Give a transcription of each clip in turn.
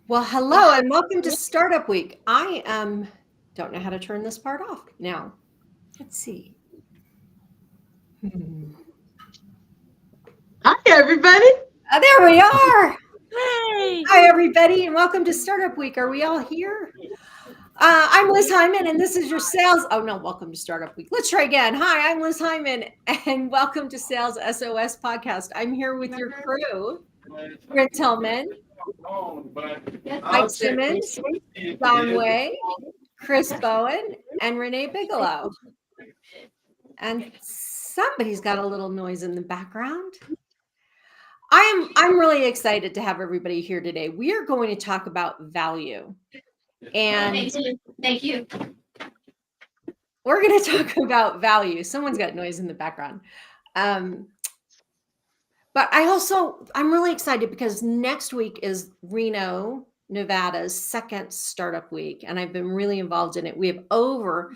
Well, hello and welcome to Startup Week. I don't know how to turn this part off now. Let's see. Hmm. Hi, everybody. There we are. Hey! Hi, everybody, and welcome to Startup Week. Are we all here? I'm Liz Hyman, and this is your sales. Oh, no, welcome to Startup Week. Let's try again. Hi, I'm Liz Hyman, and welcome to Sales SOS Podcast. I'm here with your crew, Brent Tillman, Mike Simmons, Don Way, Chris Bowen, and Renee Bigelow. And somebody's got a little noise in the background. I'm really excited to have everybody here today. We are going to talk about value. And Thank you. we're going to talk about value. Someone's got noise in the background. But I'm really excited because next week is Reno, Nevada's second startup week. And I've been really involved in it. We have over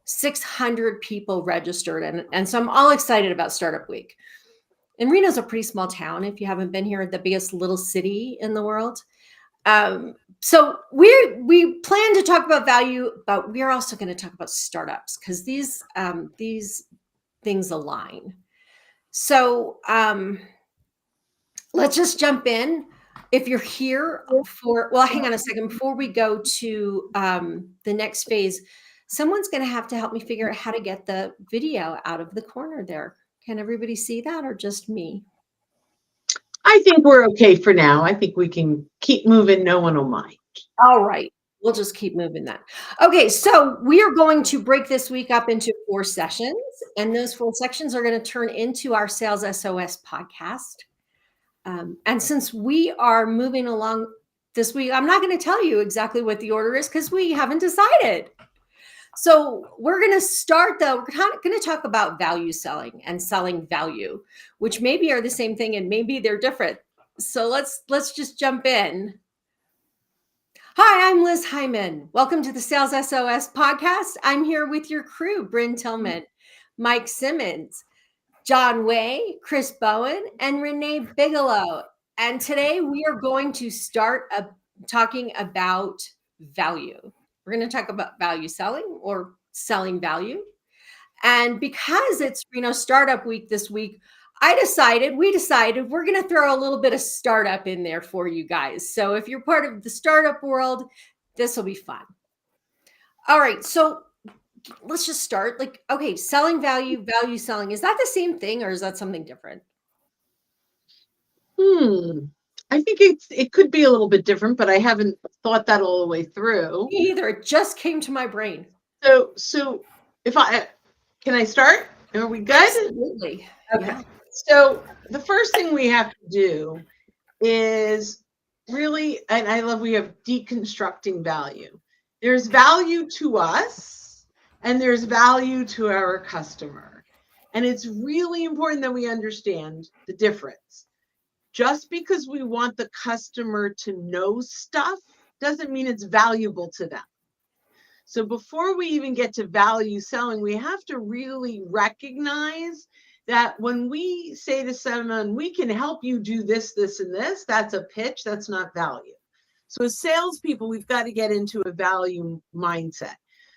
600 people registered. And so I'm all excited about Startup Week. And Reno's a pretty small town. If you haven't been here, the biggest little city in the world. So we plan to talk about value, but we're also going to talk about startups because these things align. So let's just jump in. If you're here hang on a second. Before we go to the next phase, someone's going to have to help me figure out how to get the video out of the corner there. Can everybody see that or just me? I think we're okay for now. I think we can keep moving. No one will mind. All right. We'll just keep moving that. Okay. So we are going to break this week up into 4 sessions. And those 4 sections are going to turn into our Sales SOS podcast. And since we are moving along this week, I'm not going to tell you exactly what the order is because we haven't decided. So we're going to start though. We're going to talk about value selling and selling value, which maybe are the same thing and maybe they're different. So let's just jump in. Hi, I'm Liz Hyman. Welcome to the Sales SOS podcast. I'm here with your crew, Bryn Tillman, Mike Simmons, John Way, Chris Bowen, and Renee Bigelow. And today we are going to start talking about value. We're going to talk about value selling or selling value. And because it's Startup Week this week, we decided we're going to throw a little bit of startup in there for you guys. So if you're part of the startup world, this will be fun. All right. So let's just start. Okay, selling value selling. Is that the same thing or is that something different? I think it could be a little bit different, but I haven't thought that all the way through. Me either. It just came to my brain. So can I start? Are we good? Absolutely. Okay. Yeah. So the first thing we have to do is really, and I love we have deconstructing value. There's value to us and there's value to our customer. And it's really important that we understand the difference. Just because we want the customer to know stuff doesn't mean it's valuable to them. So before we even get to value selling, we have to really recognize that when we say to someone, we can help you do this, this, and this, that's a pitch, that's not value. So as salespeople, we've got to get into a value mindset.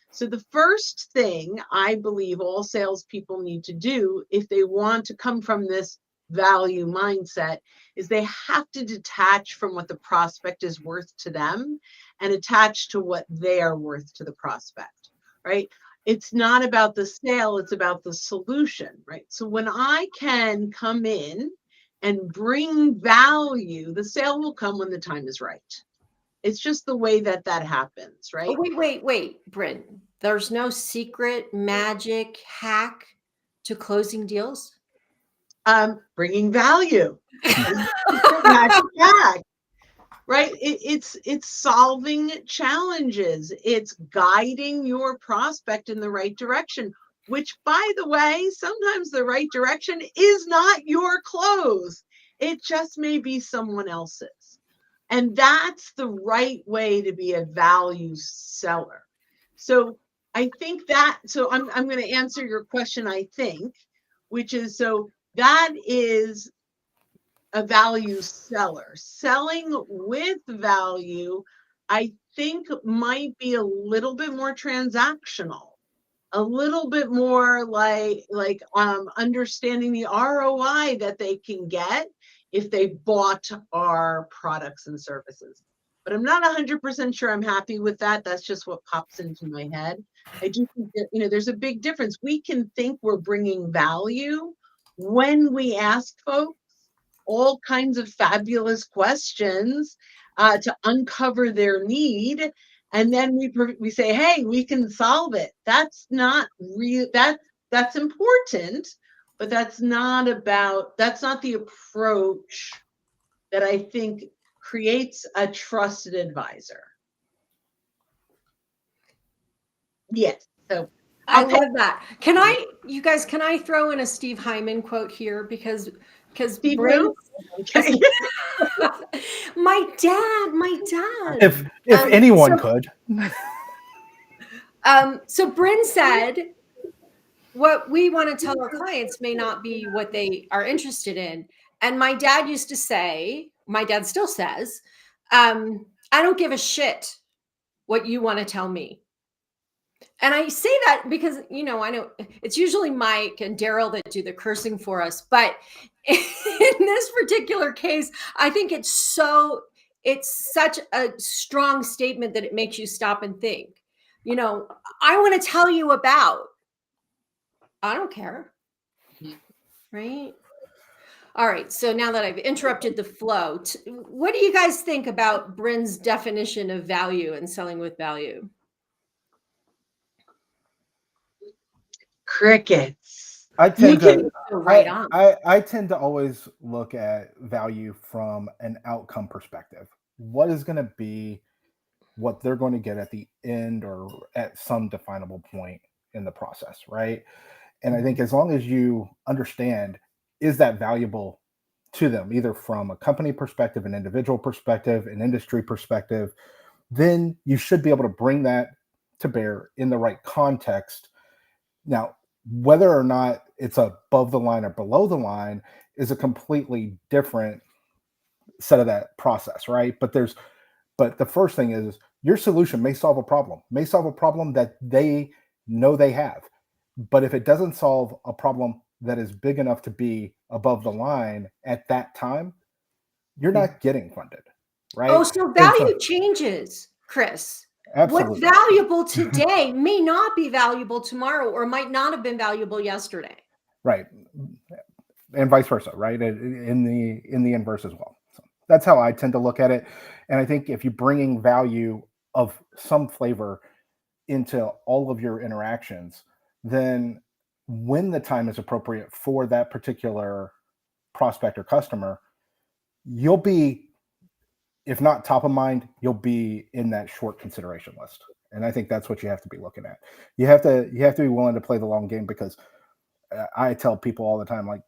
So the first thing I believe all salespeople need to do if they want to come from this value mindset is they have to detach from what the prospect is worth to them and attach to what they are worth to the prospect, right? It's not about the sale, it's about the solution, right? So when I can come in and bring value, the sale will come when the time is right. It's just the way that happens, right? Oh, wait, Bryn. There's no secret magic hack to closing deals? Bringing value. Magic hack. Right? It's solving challenges. It's guiding your prospect in the right direction, which, by the way, sometimes the right direction is not your close. It just may be someone else's. And that's the right way to be a value seller. So I think so I'm going to answer your question, I think, which is, so that is a value seller. Selling with value, I think, might be a little bit more transactional, a little bit more like understanding the ROI that they can get if they bought our products and services. But I'm not 100% sure I'm happy with that. That's just what pops into my head. I do think that, there's a big difference. We can think we're bringing value when we ask folks all kinds of fabulous questions to uncover their need. And then we say, hey, we can solve it. That's not real. That's important, but that's not the approach that I think creates a trusted advisor. Yes. So I love that. Can I throw in a Steve Hyman quote here because Steve Bryn, okay. my dad. If anyone could. So Bryn said, what we want to tell our clients may not be what they are interested in. And my dad used to say, my dad still says, I don't give a shit what you want to tell me. And I say that because, I know it's usually Mike and Daryl that do the cursing for us. But in this particular case, I think it's such a strong statement that it makes you stop and think. I want to tell you about, I don't care. Right? All right. So now that I've interrupted the flow, what do you guys think about Bryn's definition of value and selling with value? Crickets. I tend to right on. I tend to always look at value from an outcome perspective. What is going to be what they're going to get at the end or at some definable point in the process, right? And I think as long as you understand, is that valuable to them, either from a company perspective, an individual perspective, an industry perspective, then you should be able to bring that to bear in the right context. Now, whether or not it's above the line or below the line is a completely different set of that process, right? But the first thing is your solution may solve a problem that they know they have. But if it doesn't solve a problem that is big enough to be above the line at that time, you're not getting funded, right? Oh, so value changes, Chris. Absolutely. What's valuable today may not be valuable tomorrow or might not have been valuable yesterday. Right. And vice versa, right? In the inverse as well. So that's how I tend to look at it. And I think if you're bringing value of some flavor into all of your interactions, then when the time is appropriate for that particular prospect or customer, you'll be, if not top of mind, you'll be in that short consideration list. And I think that's what you have to be looking at. You have to be willing to play the long game, because I tell people all the time, like,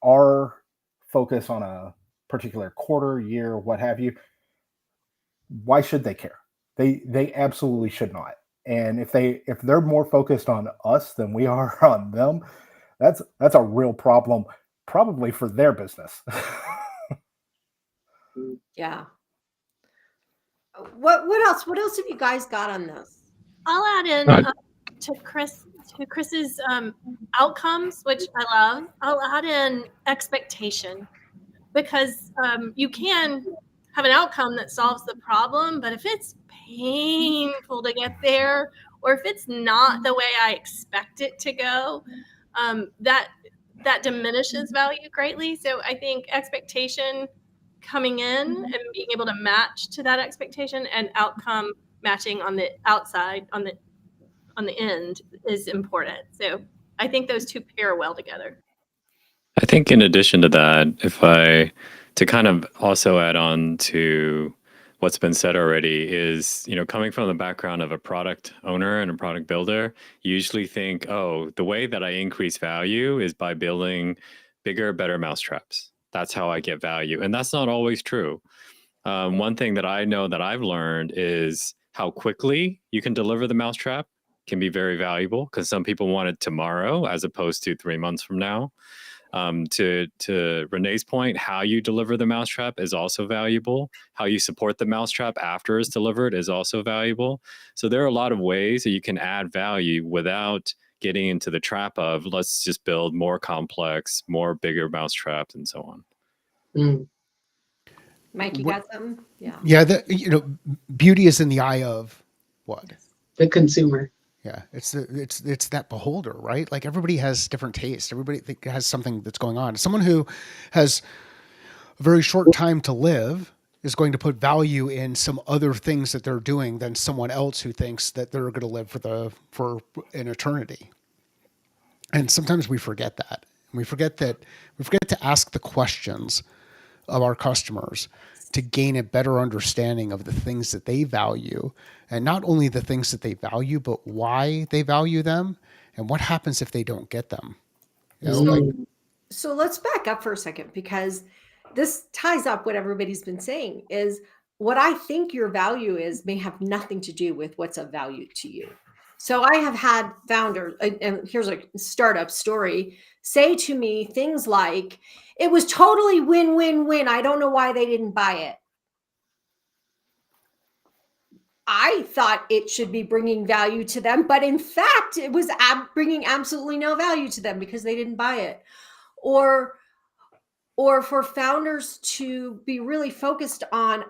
our focus on a particular quarter, year, what have you, why should they care? They absolutely should not. And if they're more focused on us than we are on them, that's a real problem, probably for their business. Yeah. What else? What else have you guys got on this? I'll add in to Chris's outcomes, which I love. I'll add in expectation, because you can have an outcome that solves the problem, but if it's painful to get there, or if it's not the way I expect it to go, that diminishes value greatly. So I think expectation coming in and being able to match to that expectation, and outcome matching on the outside, on the end, is important. So I think those two pair well together. I think in addition to that, to kind of also add on to what's been said already, is, coming from the background of a product owner and a product builder, you usually think, oh, the way that I increase value is by building bigger, better mousetraps. That's how I get value. And that's not always true. One thing that I know that I've learned is how quickly you can deliver the mousetrap can be very valuable, because some people want it tomorrow as opposed to 3 months from now. To Renee's point, how you deliver the mousetrap is also valuable. How you support the mousetrap after it's delivered is also valuable. So there are a lot of ways that you can add value without getting into the trap of let's just build more complex, more bigger mousetraps and so on. Mm. Mike, you got something? Yeah. Yeah, beauty is in the eye of what? The consumer. Yeah, it's that beholder, right? Like everybody has different tastes. Everybody has something that's going on. Someone who has a very short time to live is going to put value in some other things that they're doing than someone else who thinks that they're going to live for an eternity. And sometimes we forget that. We forget to ask the questions of our customers to gain a better understanding of the things that they value, and not only the things that they value, but why they value them and what happens if they don't get them. So let's back up for a second, because this ties up what everybody's been saying is what I think your value is may have nothing to do with what's of value to you. So I have had founders, and here's a startup story, say to me things like, it was totally win-win-win. I don't know why they didn't buy it. I thought it should be bringing value to them, but in fact, it was bringing absolutely no value to them because they didn't buy it. Or for founders to be really focused on,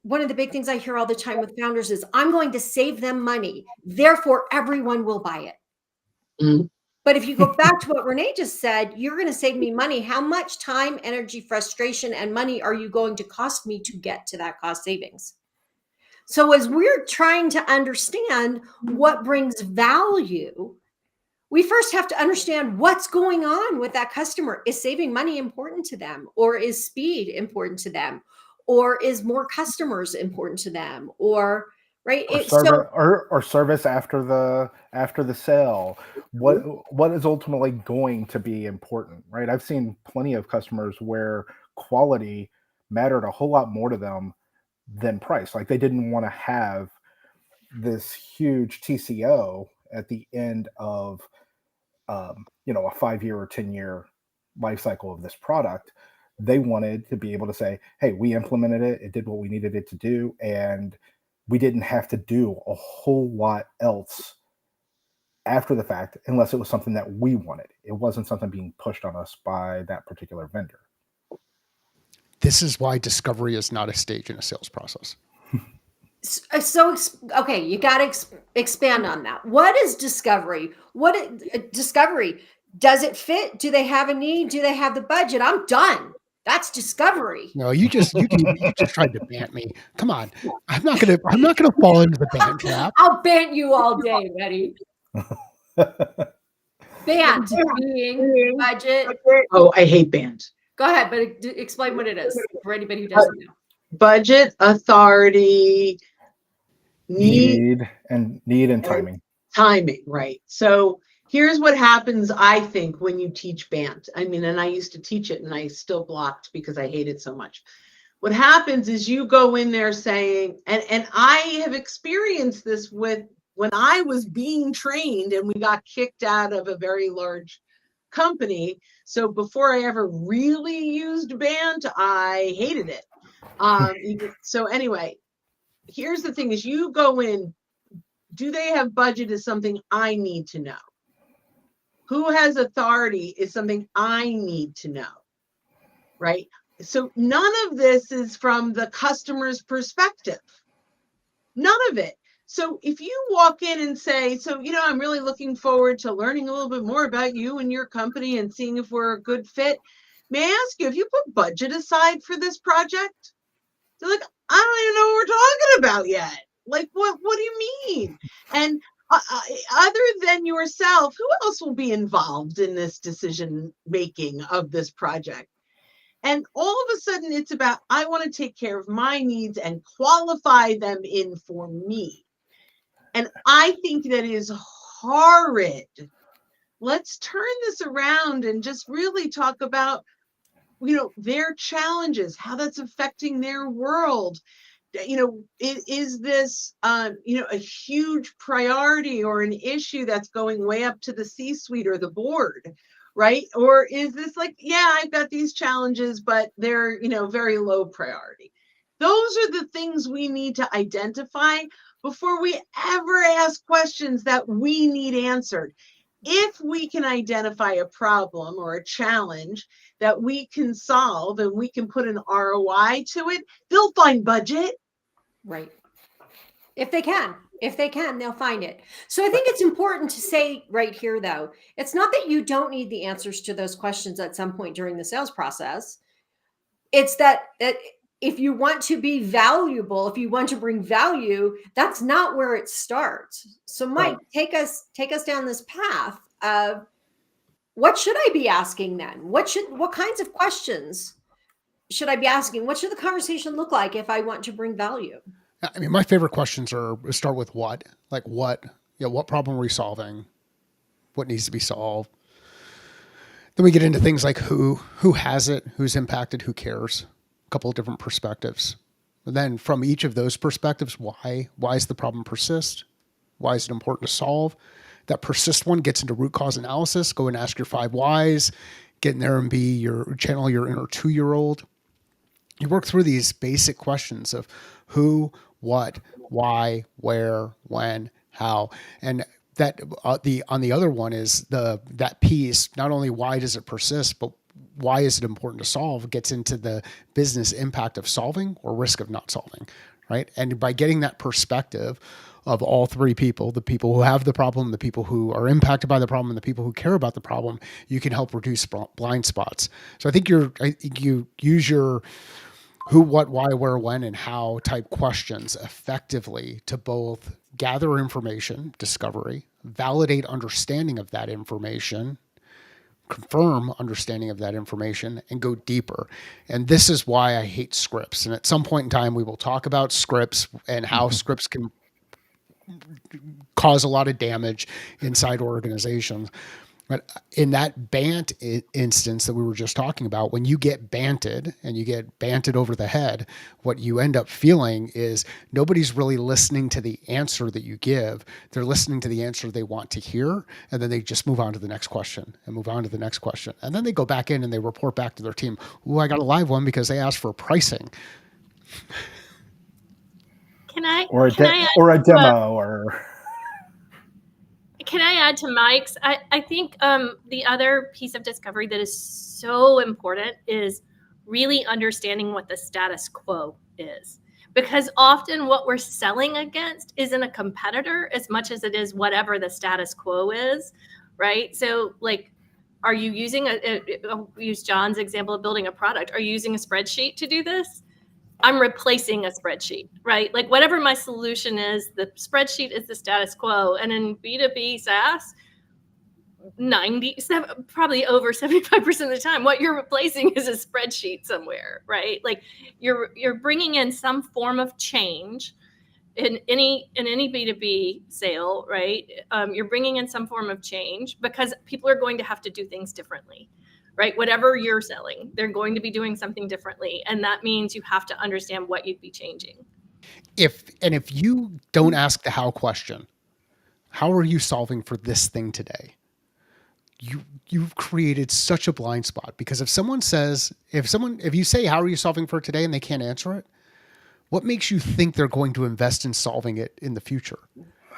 one of the big things I hear all the time with founders is, I'm going to save them money, therefore everyone will buy it. Mm. But if you go back to what Renee just said, you're going to save me money. How much time, energy, frustration, and money are you going to cost me to get to that cost savings? So as we're trying to understand what brings value, we first have to understand what's going on with that customer. Is saving money important to them? Or is speed important to them? Or is more customers important to them? Or right? Or service after the sale. What is ultimately going to be important, right? I've seen plenty of customers where quality mattered a whole lot more to them than price. Like they didn't want to have this huge TCO at the end of a 5-year or 10-year life cycle of this product. They wanted to be able to say, hey, we implemented it, it did what we needed it to do, and we didn't have to do a whole lot else after the fact unless it was something that we wanted. It wasn't something being pushed on us by that particular vendor. This is why discovery is not a stage in a sales process. So, okay, you got to expand on that. What is discovery? Discovery? Does it fit? Do they have a need? Do they have the budget? I'm done. That's discovery. No, you just tried to bant me. Come on, I'm not gonna fall into the bant trap. I'll bant you all day, Betty. Bant being budget. Oh, I hate band. Go ahead, but explain what it is for anybody who doesn't know. Budget, authority, need and timing. Timing, right. So here's what happens, I think, when you teach band. I mean, and I used to teach it and I still blocked because I hate it so much. What happens is you go in there saying, and I have experienced this with when I was being trained and we got kicked out of a very large company. So before I ever really used band, I hated it. So anyway, here's the thing is you go in, do they have budget is something I need to know. Who has authority is something I need to know, right? So none of this is from the customer's perspective. None of it. So if you walk in and say, so, I'm really looking forward to learning a little bit more about you and your company and seeing if we're a good fit. May I ask you, have you put budget aside for this project? They're like, I don't even know what we're talking about yet. Like, what do you mean? And other than yourself, who else will be involved in this decision making of this project? And all of a sudden it's about, I want to take care of my needs and qualify them in for me. And I think that is horrid. Let's turn this around and just really talk about, their challenges, how that's affecting their world. Is this, a huge priority or an issue that's going way up to the C-suite or the board? right? Or is this like, yeah, I've got these challenges, but they're, very low priority. Those are the things we need to identify before we ever ask questions that we need answered. If we can identify a problem or a challenge that we can solve and we can put an ROI to it, they'll find budget. Right. If they can, they'll find it. So I think it's important to say right here, though, it's not that you don't need the answers to those questions at some point during the sales process. It's that if you want to be valuable, if you want to bring value, that's not where it starts. So Mike, take us down this path of what should I be asking then? What kinds of questions should I be asking? What should the conversation look like if I want to bring value? I mean, my favorite questions start with what, like what problem are we solving? What needs to be solved? Then we get into things like who has it, who's impacted, who cares, a couple of different perspectives. And then from each of those perspectives, why does the problem persist? Why is it important to solve? That persist one gets into root cause analysis. Go and ask your 5 whys, get in there and channel your inner 2-year-old. You work through these basic questions of who, what, why, where, when, how, and that on the other one is that piece. Not only why does it persist, but why is it important to solve? Gets into the business impact of solving or risk of not solving, right? And by getting that perspective of all 3 people, the people who have the problem, the people who are impacted by the problem, and the people who care about the problem, you can help reduce blind spots. So I think you use your who, what, why, where, when, and how type questions effectively to both gather information, discovery, validate understanding of that information, confirm understanding of that information, and go deeper. And this is why I hate scripts. And at some point in time, we will talk about scripts and how scripts can cause a lot of damage inside organizations. But in that BANT instance that we were just talking about, when you get banted and you get banted over the head, what you end up feeling is nobody's really listening to the answer that you give. They're listening to the answer they want to hear, and then they just move on to the next question and move on to the next question. And then they go back in and they report back to their team, "Ooh, I got a live one because they asked for pricing." Can I or a demo or Can I add to Mike's? I think the other piece of discovery that is so important is really understanding what the status quo is. Because often what we're selling against isn't a competitor as much as it is whatever the status quo is, right? So like, are you using I'll use John's example of building a product. Are you using a spreadsheet to do this? I'm replacing a spreadsheet, right? Like whatever my solution is, the spreadsheet is the status quo. And in B2B SaaS, probably over 75% of the time, what you're replacing is a spreadsheet somewhere, right? Like you're bringing in some form of change in any B2B sale, right? You're bringing in some form of change because people are going to have to do things differently. Right? Whatever you're selling, they're going to be doing something differently. And that means you have to understand what you'd be changing. If you don't ask the how question, how are you solving for this thing today? You've created such a blind spot, because if you say, how are you solving for today, and they can't answer it, what makes you think they're going to invest in solving it in the future?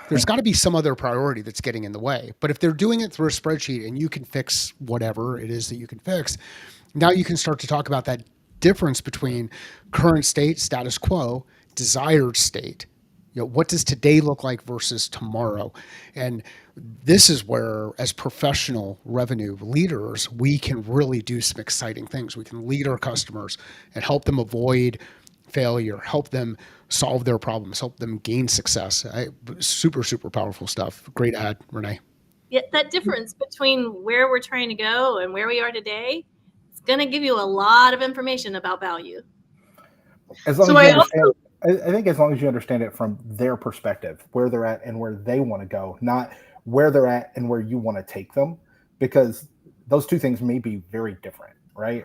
There's got to be some other priority that's getting in the way. But if they're doing it through a spreadsheet and you can fix whatever it is that you can fix, now you can start to talk about that difference between current state, status quo, desired state. What does today look like versus tomorrow? And this is where, as professional revenue leaders, we can really do some exciting things. We can lead our customers and help them avoid failure, help them solve their problems, help them gain success. Super, super powerful stuff. Great ad, Renee. Yeah, that difference between where we're trying to go and where we are today, it's going to give you a lot of information about value. As long as you understand, I think as long as you understand it from their perspective, where they're at and where they want to go, not where they're at and where you want to take them, because those two things may be very different, right?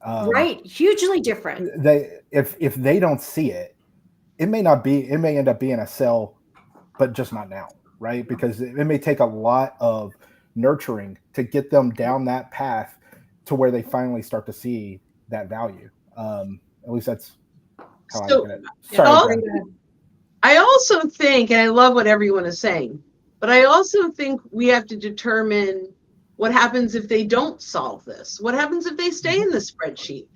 Right, hugely different. If they don't see it, it may end up being a sell, but just not now, right? Because it may take a lot of nurturing to get them down that path to where they finally start to see that value. At least that's how I look So at it. Yeah, Sorry, also, Jen. I also think, and I love what everyone is saying, but I also think we have to determine what happens if they don't solve this. What happens if they stay in the spreadsheet?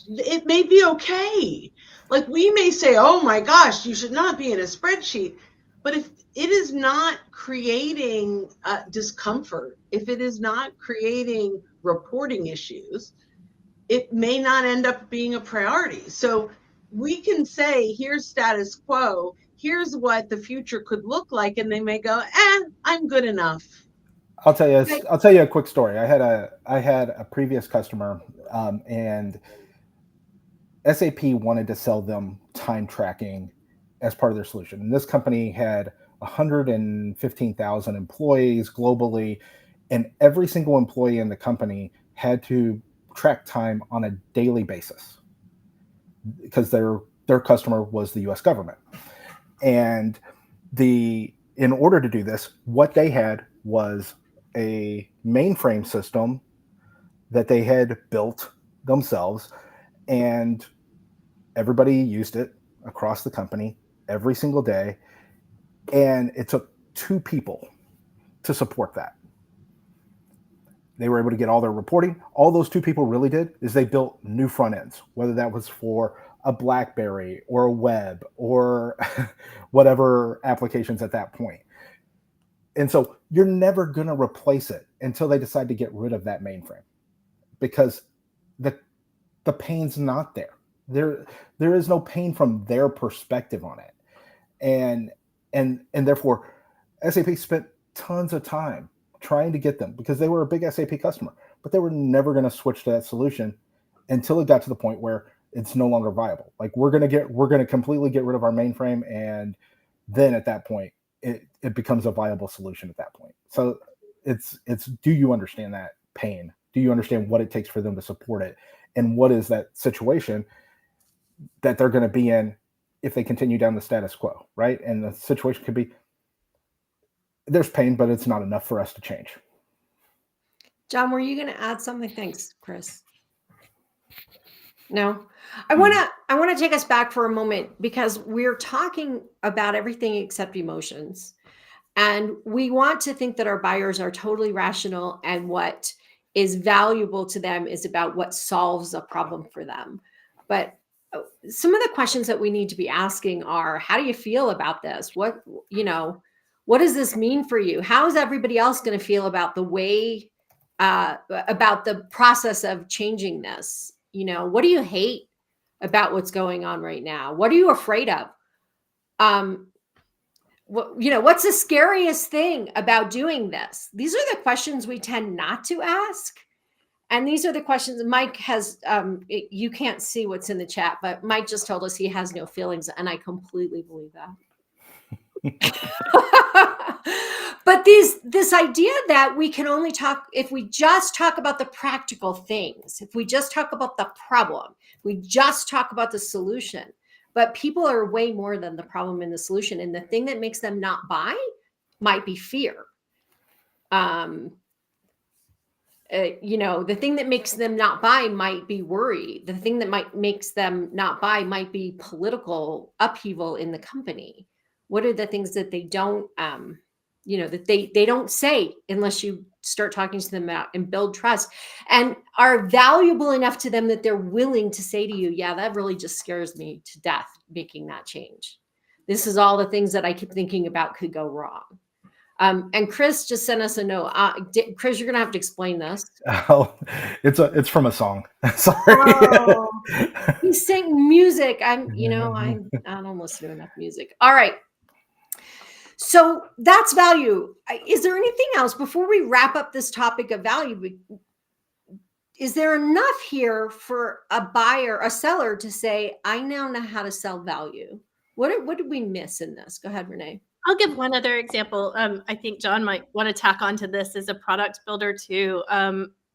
It may be okay. Like we may say, oh my gosh, you should not be in a spreadsheet. But if it is not creating discomfort, if it is not creating reporting issues, it may not end up being a priority. So we can say, here's status quo, here's what the future could look like, and they may go, I'm good enough. I'll tell you a quick story. I had a previous customer, and SAP wanted to sell them time tracking as part of their solution. And this company had 115,000 employees globally, and every single employee in the company had to track time on a daily basis because their customer was the US government. And in order to do this, what they had was a mainframe system that they had built themselves, and everybody used it across the company every single day. And it took 2 people to support that. They were able to get all their reporting. All those 2 people really did is they built new front ends, whether that was for a BlackBerry or a web or whatever applications at that point. And so you're never going to replace it until they decide to get rid of that mainframe, because the pain's not there. There is no pain from their perspective on it. And therefore SAP spent tons of time trying to get them, because they were a big SAP customer, but they were never going to switch to that solution until it got to the point where it's no longer viable. Like we're going to completely get rid of our mainframe, and then at that point it becomes a viable solution at that point. So it's do you understand that pain? Do you understand what it takes for them to support it? And what is that situation that they're going to be in if they continue down the status quo, right? And the situation could be, there's pain, but it's not enough for us to change. John, were you going to add something? Thanks, Chris. No, I want to take us back for a moment, because we're talking about everything except emotions. And we want to think that our buyers are totally rational, and what is valuable to them is about what solves a problem for them. But some of the questions that we need to be asking are, how do you feel about this? What does this mean for you? How is everybody else going to feel about the way, about the process of changing this? What do you hate about what's going on right now? What are you afraid of? What's the scariest thing about doing this? These are the questions we tend not to ask. And these are the questions Mike has, you can't see what's in the chat, but Mike just told us he has no feelings, and I completely believe that. But this idea that we can only talk, if we just talk about the practical things, if we just talk about the problem, we just talk about the solution, but people are way more than the problem and the solution. And the thing that makes them not buy might be fear. The thing that makes them not buy might be worry. The thing that makes them not buy might be political upheaval in the company. What are the things that they don't, that they don't say unless you start talking to them about and build trust, and are valuable enough to them that they're willing to say to you, yeah, that really just scares me to death, making that change. This is all the things that I keep thinking about could go wrong. And Chris just sent us a note. Chris, you're gonna have to explain this. Oh, it's from a song. Sorry. Oh, he sang music. I don't listen to enough music. All right. So that's value. Is there anything else before we wrap up this topic of value? Is there enough here for a seller to say, I now know how to sell value? What did we miss in this? Go ahead, Renee. I'll give one other example. I think John might want to tack onto this as a product builder too.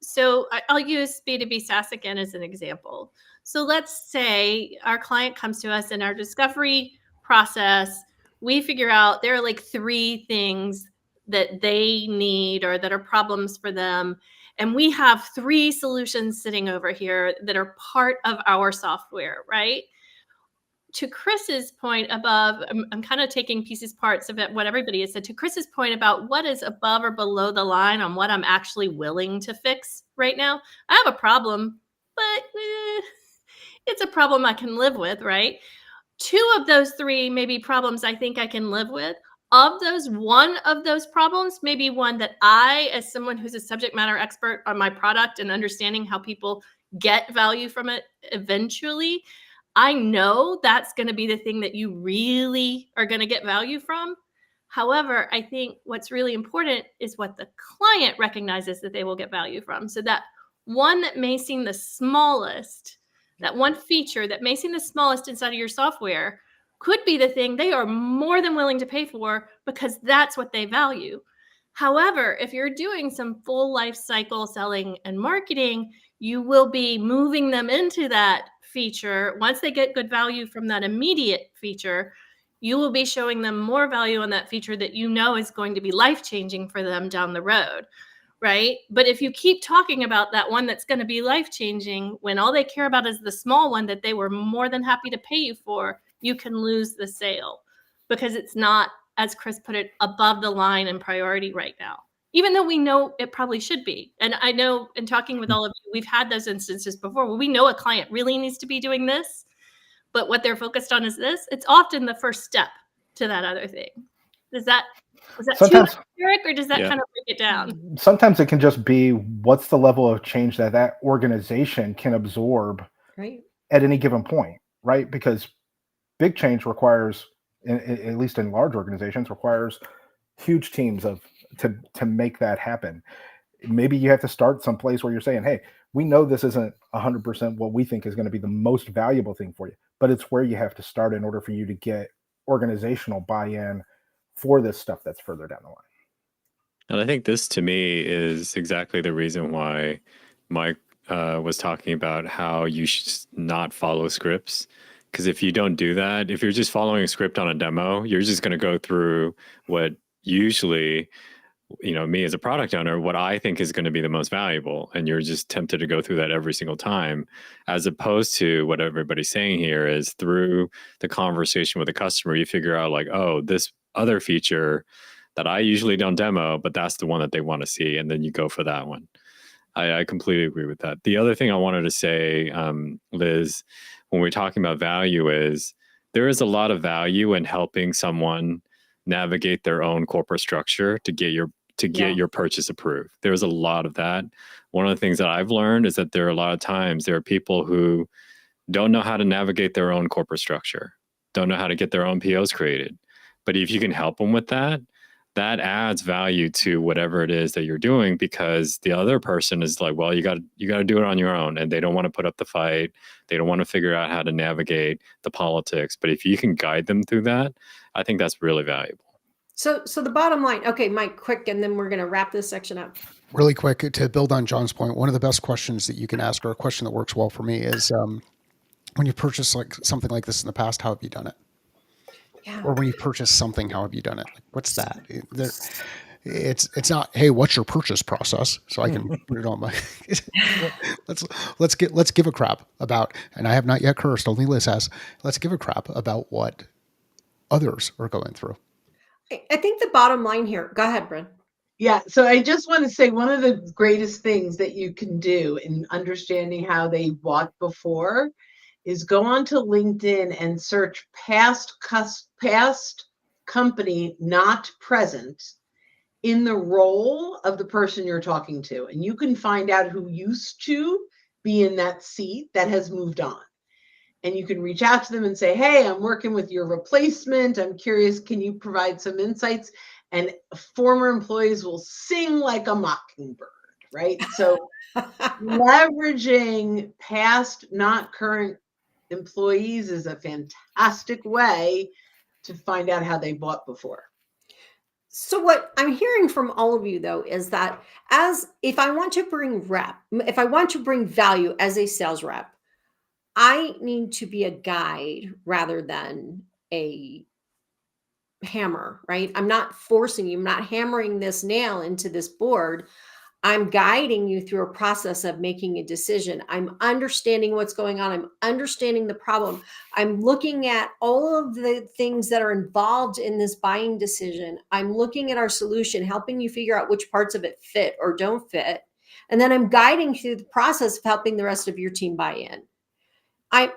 So I'll use B2B SaaS again as an example. So let's say our client comes to us in our discovery process. We figure out there are like 3 things that they need or that are problems for them. And we have 3 solutions sitting over here that are part of our software, right? To Chris's point above, I'm kind of taking parts of it, what everybody has said. To Chris's point about what is above or below the line on what I'm actually willing to fix right now, I have a problem, but it's a problem I can live with, right? 2 of those 3 maybe problems I think I can live with. Of those, one of those problems may be one that I, as someone who's a subject matter expert on my product and understanding how people get value from it eventually, I know that's going to be the thing that you really are going to get value from. However, I think what's really important is what the client recognizes that they will get value from. So that one that may seem the smallest, that one feature that may seem the smallest inside of your software could be the thing they are more than willing to pay for because that's what they value. However, if you're doing some full life cycle selling and marketing, you will be moving them into that feature. Once they get good value from that immediate feature, you will be showing them more value on that feature that you know is going to be life-changing for them down the road, right? But if you keep talking about that one that's going to be life-changing when all they care about is the small one that they were more than happy to pay you for, you can lose the sale because it's not, as Chris put it, above the line and priority right now, even though we know it probably should be. And I know in talking with all of you, we've had those instances before where we know a client really needs to be doing this, but what they're focused on is this. It's often the first step to that other thing. Was that Sometimes, too Eric, or does that Yeah. kind of break it down? sometimes it can just be what's the level of change that that organization can absorb Right. at any given point, right? Because big change requires, at least in large organizations, requires huge teams of to make that happen. Maybe you have to start someplace where you're saying, hey, we know this isn't 100% what we think is going to be the most valuable thing for you, but it's where you have to start in order for you to get organizational buy-in for this stuff that's further down the line. And I think this to me is exactly the reason why Mike was talking about how you should not follow scripts. Because if you don't do that, if you're just following a script on a demo, you're just going to go through what usually, me as a product owner, what I think is going to be the most valuable. And you're just tempted to go through that every single time, as opposed to what everybody's saying here is through the conversation with the customer, you figure out like, oh, this other feature that I usually don't demo, but that's the one that they want to see. And then you go for that one. I completely agree with that. The other thing I wanted to say, Liz, when we're talking about value is there is a lot of value in helping someone navigate their own corporate structure to get your purchase approved. There's a lot of that. One of the things that I've learned is that there are a lot of times there are people who don't know how to navigate their own corporate structure, don't know how to get their own POs created. But if you can help them with that, that adds value to whatever it is that you're doing, because the other person is like, well, you got to do it on your own, and they don't want to put up the fight. They don't want to figure out how to navigate the politics. But if you can guide them through that, I think that's really valuable. So the bottom line, okay, Mike, quick, and then we're going to wrap this section up. Really quick, to build on John's point, one of the best questions that you can ask, or a question that works well for me, is when you purchase like something like this in the past, how have you done it? Yeah. Or when you purchase something, how have you done it? Like, what's that? It's not, hey, what's your purchase process? So I can put it on my. let's give a crap about, and I have not yet cursed. Only Liz has. Let's give a crap about what others are going through. I think the bottom line here. Go ahead, Bryn. Yeah, so I just want to say one of the greatest things that you can do in understanding how they bought before is go onto LinkedIn and search past company not present in the role of the person you're talking to. And you can find out who used to be in that seat that has moved on. And you can reach out to them and say, hey, I'm working with your replacement. I'm curious, can you provide some insights? And former employees will sing like a mockingbird, right? So leveraging past, not current employees is a fantastic way to find out how they bought before. So what I'm hearing from all of you, though, is that if I want to bring value as a sales rep, I need to be a guide rather than a hammer, right? I'm not forcing you. I'm not hammering this nail into this board. I'm guiding you through a process of making a decision. I'm understanding what's going on. I'm understanding the problem. I'm looking at all of the things that are involved in this buying decision. I'm looking at our solution, helping you figure out which parts of it fit or don't fit. And then I'm guiding through the process of helping the rest of your team buy in. I'm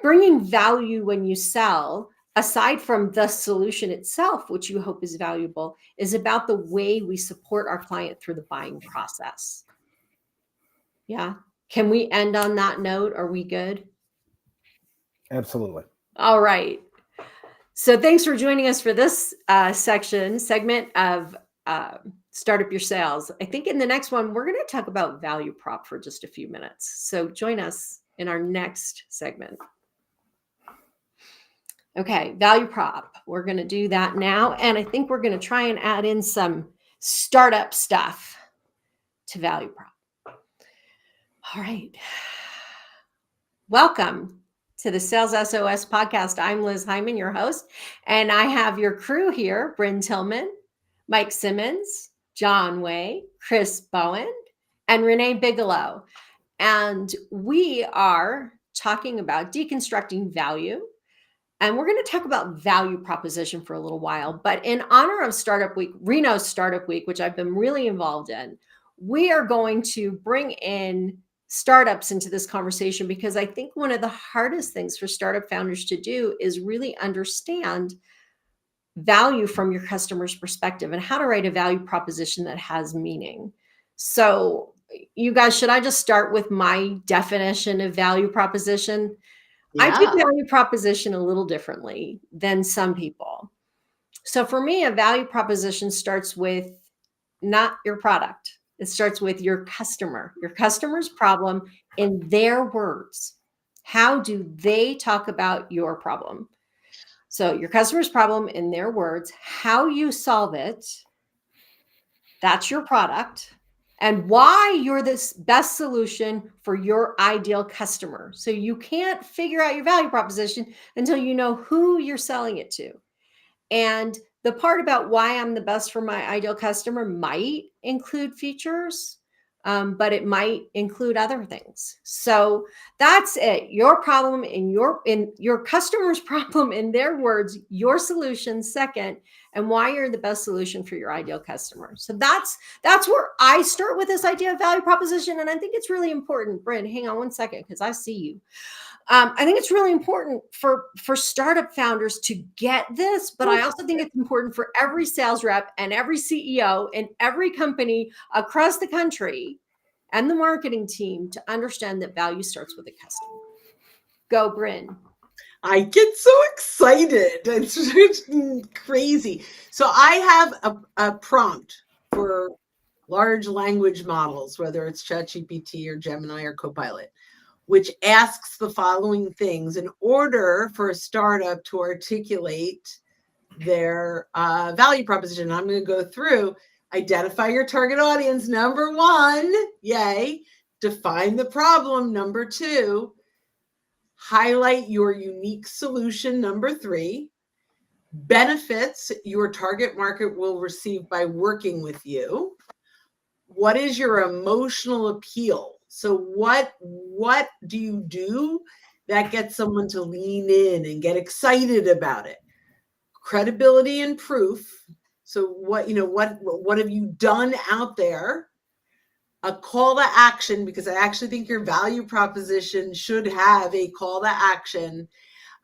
bringing value when you sell, aside from the solution itself, which you hope is valuable, is about the way we support our client through the buying process. Yeah. Can we end on that note? Are we good? Absolutely. All right. So thanks for joining us for this segment of Start Up Your Sales. I think in the next one, we're going to talk about value prop for just a few minutes. So join us in our next segment. Okay, value prop. We're going to do that now. And I think we're going to try and add in some startup stuff to value prop. All right. Welcome to the Sales SOS podcast. I'm Liz Hyman, your host, and I have your crew here, Bryn Tillman, Mike Simmons, John Way, Chris Bowen, and Renee Bigelow. And we are talking about deconstructing value. And we're going to talk about value proposition for a little while. But in honor of Startup Week, Reno's Startup Week, which I've been really involved in, we are going to bring in startups into this conversation, because I think one of the hardest things for startup founders to do is really understand value from your customer's perspective and how to write a value proposition that has meaning. So you guys, should I just start with my definition of value proposition? I do value proposition a little differently than some people. So for me, a value proposition starts with not your product. It starts with your customer's problem in their words. How do they talk about your problem? So your customer's problem in their words, how you solve it, that's your product, and why you're the best solution for your ideal customer. So you can't figure out your value proposition until you know who you're selling it to. And the part about why I'm the best for my ideal customer might include features, but it might include other things. So that's it. Your problem in your customer's problem in their words, your solution second, and why you're the best solution for your ideal customer. So that's where I start with this idea of value proposition. And I think it's really important. Bryn, hang on one second, because I see you. I think it's really important for startup founders to get this, but I also think it's important for every sales rep and every CEO and every company across the country and the marketing team to understand that value starts with the customer. Go, Bryn. I get so excited. It's crazy. So I have a prompt for large language models, whether it's ChatGPT or Gemini or Copilot, which asks the following things in order for a startup to articulate their value proposition. I'm going to go through: identify your target audience, number 1, yay. Define the problem, number 2. Highlight your unique solution, number 3. Benefits your target market will receive by working with you. What is your emotional appeal? So what do you do that gets someone to lean in and get excited about it? Credibility and proof. So what have you done out there? A call to action, because I actually think your value proposition should have a call to action.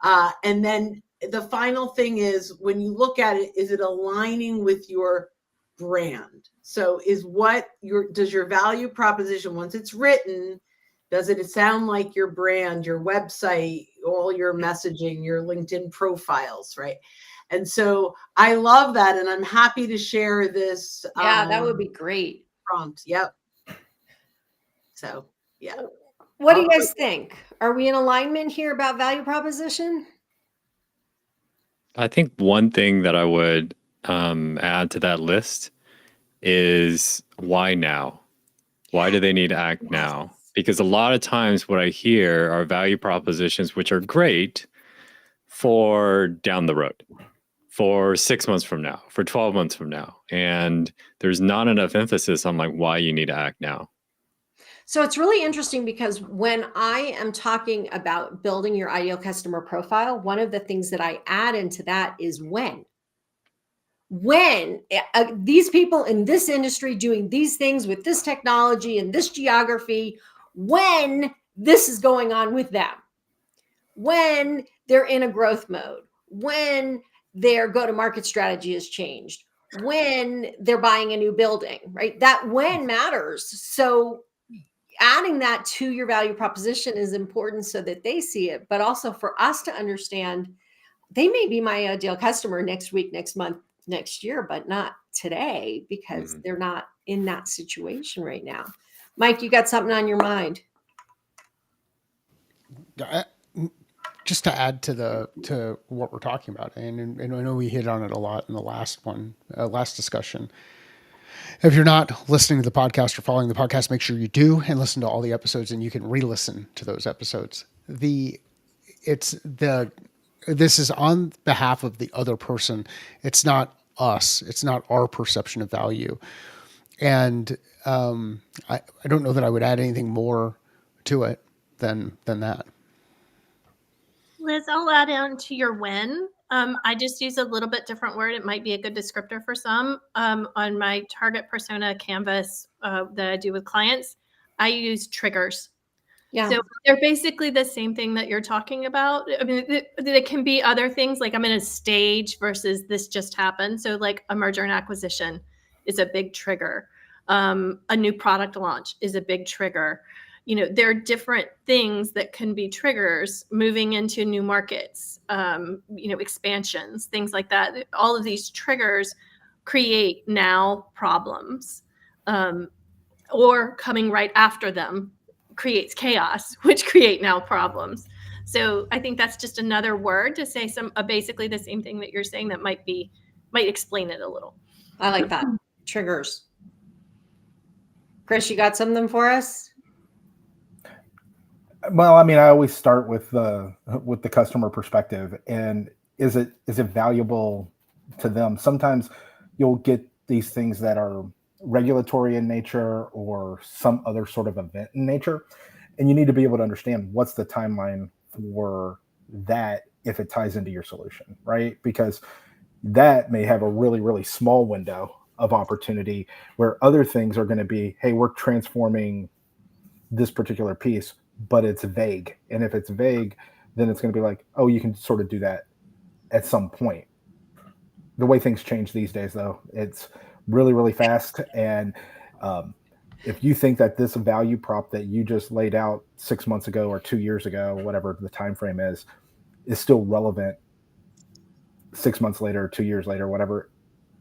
And then the final thing is, when you look at it, is it aligning with your brand? So does your value proposition, once it's written, does it sound like your brand, your website, all your messaging, your LinkedIn profiles, right? And so I love that, and I'm happy to share this. Yeah, that would be great. Prompt. Yep. So, yeah. What do you guys think? Are we in alignment here about value proposition? I think one thing that I would add to that list is, why now? Why do they need to act now? Because a lot of times what I hear are value propositions, which are great for down the road, for 6 months from now, for 12 months from now. And there's not enough emphasis on like why you need to act now. So it's really interesting because when I am talking about building your ideal customer profile, one of the things that I add into that is when. When these people in this industry doing these things with this technology and this geography, when this is going on with them, when they're in a growth mode, when their go-to-market strategy has changed, when they're buying a new building, right? That when matters. So adding that to your value proposition is important so that they see it, but also for us to understand they may be my ideal customer next week, next month, next year, but not today because they're not in that situation right now. Mike, you got something on your mind? Just to add to what we're talking about, and I know we hit on it a lot in the last discussion. If you're not listening to the podcast or following the podcast, make sure you do and listen to all the episodes, and you can re-listen to those episodes. This is on behalf of the other person. It's not us. It's not our perception of value. And I don't know that I would add anything more to it than that. Liz, I'll add on to your when. I just use a little bit different word. It might be a good descriptor for some. On my target persona canvas that I do with clients, I use triggers. Yeah. So they're basically the same thing that you're talking about. I mean, it can be other things like I'm in a stage versus this just happened. So like a merger and acquisition is a big trigger. A new product launch is a big trigger. There are different things that can be triggers, moving into new markets, expansions, things like that. All of these triggers create now problems, or coming right after them creates chaos, which create now problems. So I think that's just another word to say basically the same thing that you're saying that might explain it a little. I like that. Triggers. Chris, you got something for us? Well, I mean, I always start with the customer perspective, and is it valuable to them? Sometimes you'll get these things that are regulatory in nature or some other sort of event in nature, and you need to be able to understand what's the timeline for that if it ties into your solution, right? Because that may have a really, really small window of opportunity where other things are going to be, hey, we're transforming this particular piece, but it's vague. And if it's vague, then it's going to be like, oh, you can sort of do that at some point. The way things change these days, though, it's really, really fast. And if you think that this value prop that you just laid out 6 months ago or 2 years ago, whatever the time frame is still relevant 6 months later, 2 years later, whatever,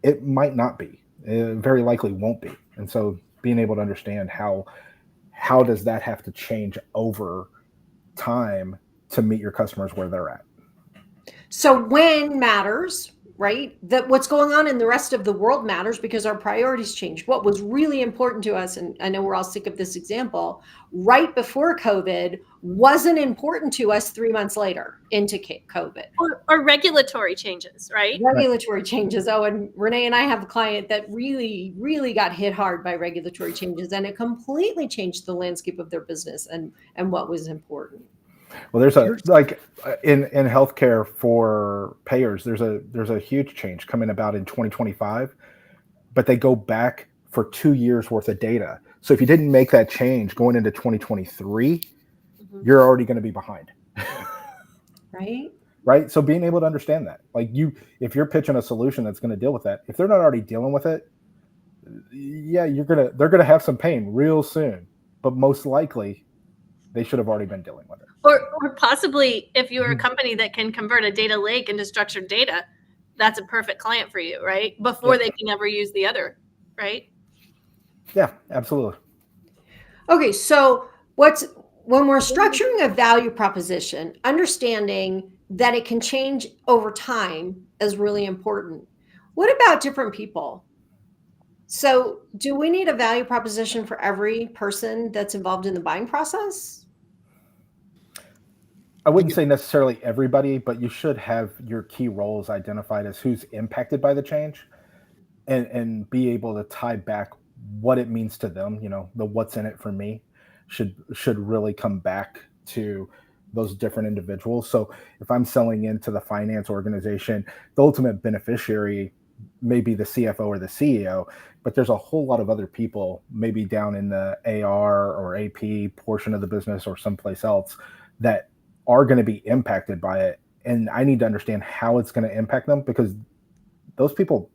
it might not be. It very likely won't be. And so being able to understand how does that have to change over time to meet your customers where they're at? So when matters, right? That what's going on in the rest of the world matters because our priorities change. What was really important to us, and I know we're all sick of this example, right before COVID wasn't important to us 3 months later into COVID. Or regulatory changes, right? Regulatory changes. Oh, and Renee and I have a client that really, really got hit hard by regulatory changes, and it completely changed the landscape of their business and what was important. Well, there's in healthcare for payers, there's a huge change coming about in 2025, but they go back for 2 years worth of data. So if you didn't make that change going into 2023, you're already going to be behind. Right. Right. So being able to understand that, like if you're pitching a solution that's going to deal with that, if they're not already dealing with it, yeah, they're going to have some pain real soon, but most likely they should have already been dealing with it. Or possibly if you're a company that can convert a data lake into structured data, that's a perfect client for you, right? Before they can ever use the other, right? Yeah, absolutely. Okay, so when we're structuring a value proposition, understanding that it can change over time is really important. What about different people? So do we need a value proposition for every person that's involved in the buying process? I wouldn't say necessarily everybody, but you should have your key roles identified as who's impacted by the change, and be able to tie back what it means to them. The what's in it for me should really come back to those different individuals. So if I'm selling into the finance organization, the ultimate beneficiary may be the CFO or the CEO, but there's a whole lot of other people, maybe down in the AR or AP portion of the business or someplace else, that are going to be impacted by it. And I need to understand how it's going to impact them, because those people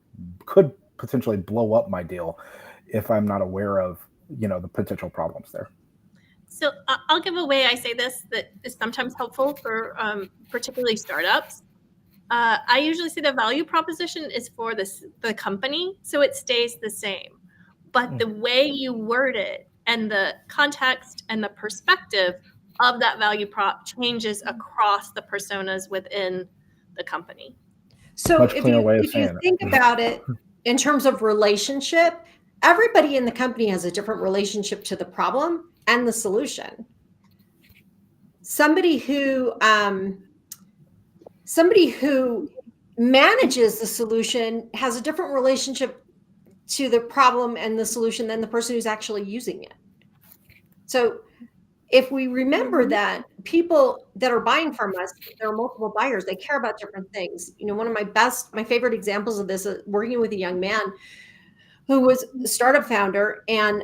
could potentially blow up my deal if I'm not aware of, the potential problems there. So I'll give a way I say this that is sometimes helpful for particularly startups. I usually say the value proposition is for the company, so it stays the same. But the way you word it and the context and the perspective of that value prop changes across the personas within the company. So Much if cleaner you way of if you saying it. think about it in terms of relationship, everybody in the company has a different relationship to the problem and the solution. Somebody who manages the solution has a different relationship to the problem and the solution than the person who's actually using it. So if we remember that people that are buying from us, there are multiple buyers, they care about different things. One of my favorite examples of this is working with a young man who was a startup founder. And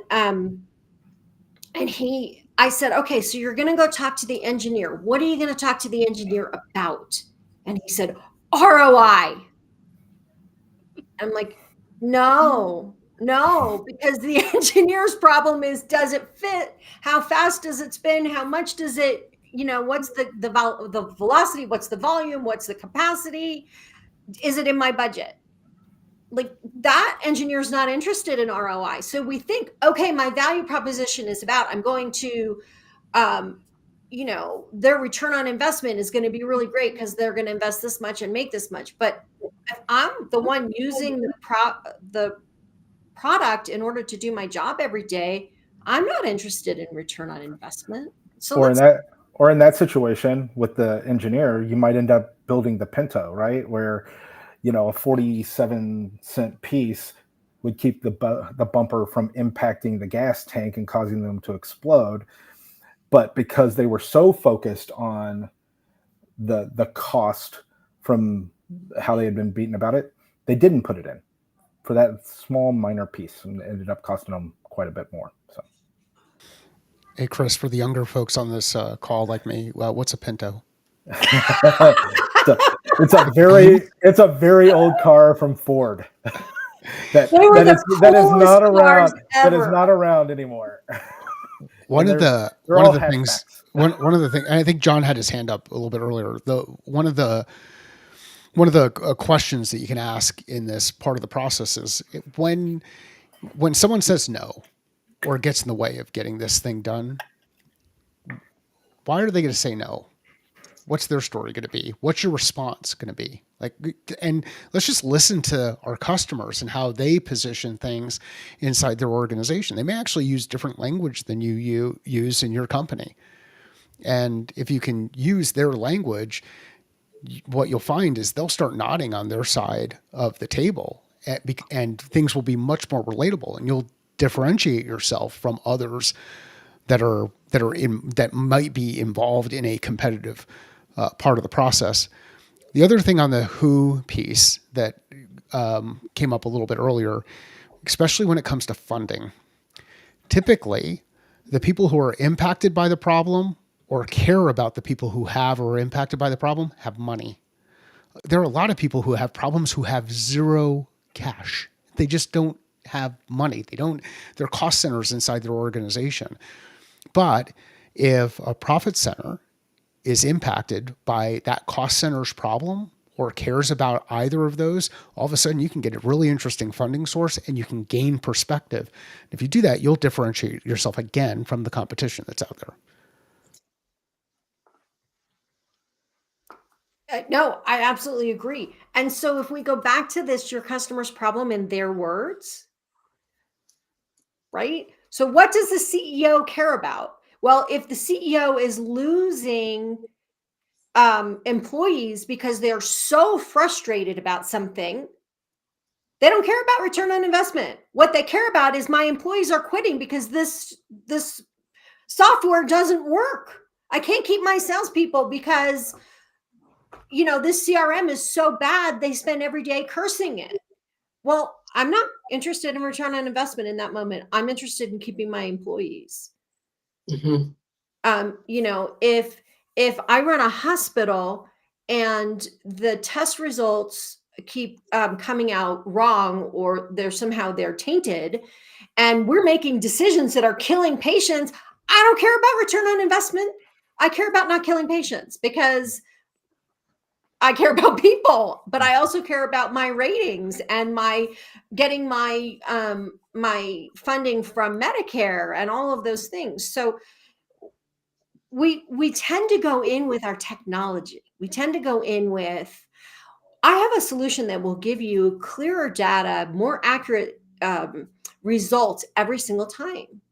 I said, okay, so you're going to go talk to the engineer. What are you going to talk to the engineer about? And he said, ROI. I'm like, no, because the engineer's problem is, does it fit? How fast does it spin? How much does it, what's the velocity? What's the volume? What's the capacity? Is it in my budget? Like, that engineer's not interested in ROI. So we think, okay, my value proposition is about, I'm going to, their return on investment is going to be really great because they're going to invest this much and make this much. But if I'm the one using the product in order to do my job every day, I'm not interested in return on investment. So Or in that situation with the engineer, you might end up building the Pinto, right? Where, a 47-cent piece would keep the bumper from impacting the gas tank and causing them to explode. But because they were so focused on the cost from how they had been beaten about it, they didn't put it in for that small minor piece, and it ended up costing them quite a bit more. So, Hey, Chris, for the younger folks on this call like me, what's a Pinto? it's a very old car from Ford that is not around anymore. One of the things, and I think John had his hand up a little bit earlier. One of the questions that you can ask in this part of the process is when someone says no or gets in the way of getting this thing done, why are they going to say no? What's their story going to be? What's your response going to be? And let's just listen to our customers and how they position things inside their organization. They may actually use different language than you use in your company. And if you can use their language, what you'll find is they'll start nodding on their side of the table, and things will be much more relatable, and you'll differentiate yourself from others that might be involved in a competitive part of the process. The other thing on the who piece that came up a little bit earlier, especially when it comes to funding, typically the people who are impacted by the problem or care about the people who have or are impacted by the problem have money. There are a lot of people who have problems who have zero cash. They just don't have money. They're cost centers inside their organization. But if a profit center is impacted by that cost center's problem or cares about either of those, all of a sudden you can get a really interesting funding source and you can gain perspective. If you do that, you'll differentiate yourself again from the competition that's out there. No, I absolutely agree. And so if we go back to this, your customer's problem in their words, right? So what does the CEO care about? Well, if the CEO is losing employees because they're so frustrated about something. They don't care about return on investment. What they care about is my employees are quitting because this software doesn't work. I can't keep my salespeople because, this CRM is so bad. They spend every day cursing it. Well, I'm not interested in return on investment in that moment. I'm interested in keeping my employees. Mhm. If I run a hospital and the test results keep coming out wrong, or they're tainted, and we're making decisions that are killing patients, I don't care about return on investment. I care about not killing patients because I care about people, but I also care about my ratings and my getting my funding from Medicare and all of those things. So we tend to go in with our technology. We tend to go in with, I have a solution that will give you clearer data, more accurate results every single time.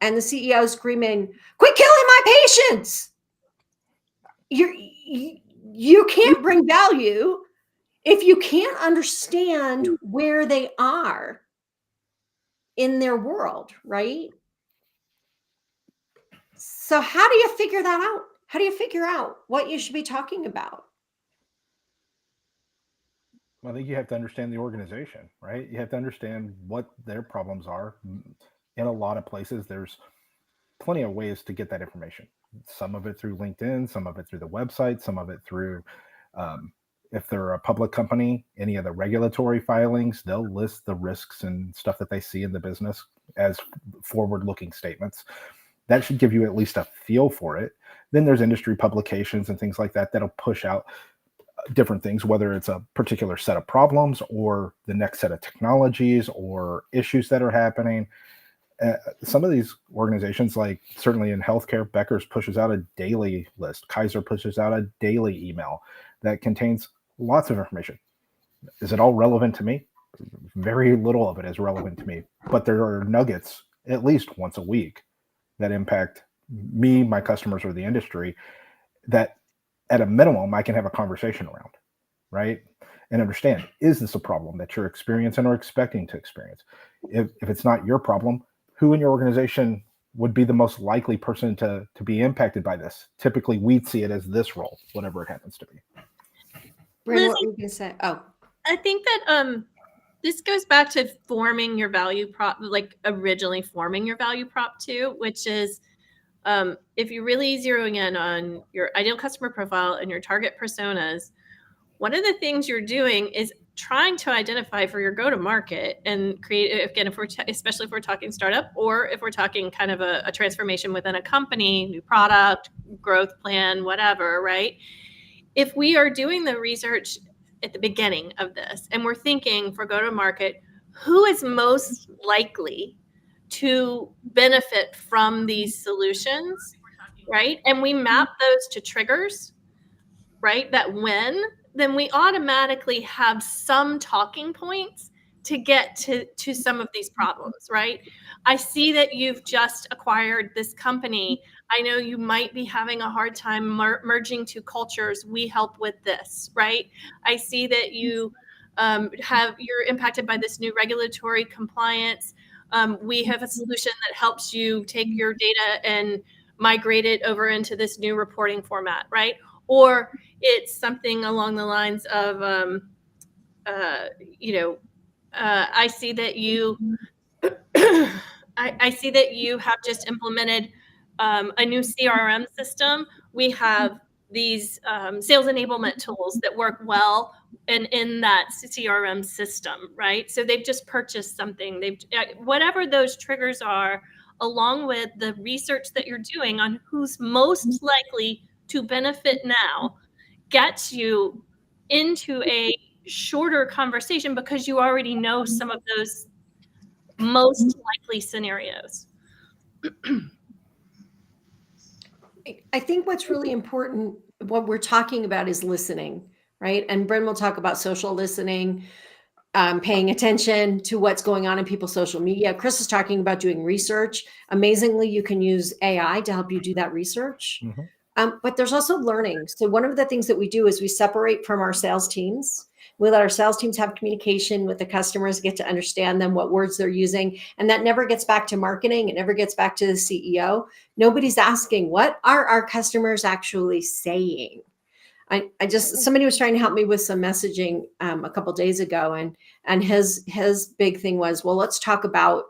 And the CEO is screaming, "Quit killing my patients!" You can't bring value if you can't understand where they are in their world, right? So how do you figure that out? How do you figure out what you should be talking about? I think you have to understand the organization, right? You have to understand what their problems are. In a lot of places, there's plenty of ways to get that information. Some of it through LinkedIn, some of it through the website, some of it through, if they're a public company, any of the regulatory filings, they'll list the risks and stuff that they see in the business as forward-looking statements. That should give you at least a feel for it. Then there's industry publications and things like that that'll push out different things, whether it's a particular set of problems or the next set of technologies or issues that are happening. Some of these organizations, like certainly in healthcare, Becker's pushes out a daily list. Kaiser pushes out a daily email that contains lots of information. Is it all relevant to me? Very little of it is relevant to me, but there are nuggets at least once a week that impact me, my customers, or the industry that at a minimum I can have a conversation around, right? And understand, is this a problem that you're experiencing or expecting to experience? If it's not your problem, who in your organization would be the most likely person to be impacted by this? Typically, we'd see it as this role, whatever it happens to be. Bryn, Lizzie, what were you going to say? Oh, I think that this goes back to forming your value prop, like originally forming your value prop too, which is if you're really zeroing in on your ideal customer profile and your target personas, one of the things you're doing is trying to identify for your go-to-market and create, again, especially if we're talking startup, or if we're talking kind of a transformation within a company, new product, growth plan, whatever, right? If we are doing the research at the beginning of this and we're thinking for go-to-market, who is most likely to benefit from these solutions, right? And we map those to triggers, right? That win, then we automatically have some talking points to get to some of these problems, right? I see that you've just acquired this company. I know you might be having a hard time merging two cultures. We help with this, right? I see that you you're impacted by this new regulatory compliance. We have a solution that helps you take your data and migrate it over into this new reporting format, right? Or it's something along the lines of, I see that you, I see that you have just implemented a new CRM system. We have these sales enablement tools that work well in that CRM system, right? So they've just purchased something. Whatever those triggers are, along with the research that you're doing on who's most likely to benefit now, gets you into a shorter conversation because you already know some of those most likely scenarios. I think what's really important, what we're talking about is listening, right? And Bryn will talk about social listening, paying attention to what's going on in people's social media. Chris is talking about doing research. Amazingly, you can use AI to help you do that research. Mm-hmm. But there's also learning. So one of the things that we do is we separate from our sales teams. We let our sales teams have communication with the customers, get to understand them, what words they're using. And that never gets back to marketing. It never gets back to the CEO. Nobody's asking, what are our customers actually saying? Somebody was trying to help me with some messaging a couple days ago, and his big thing was, well, let's talk about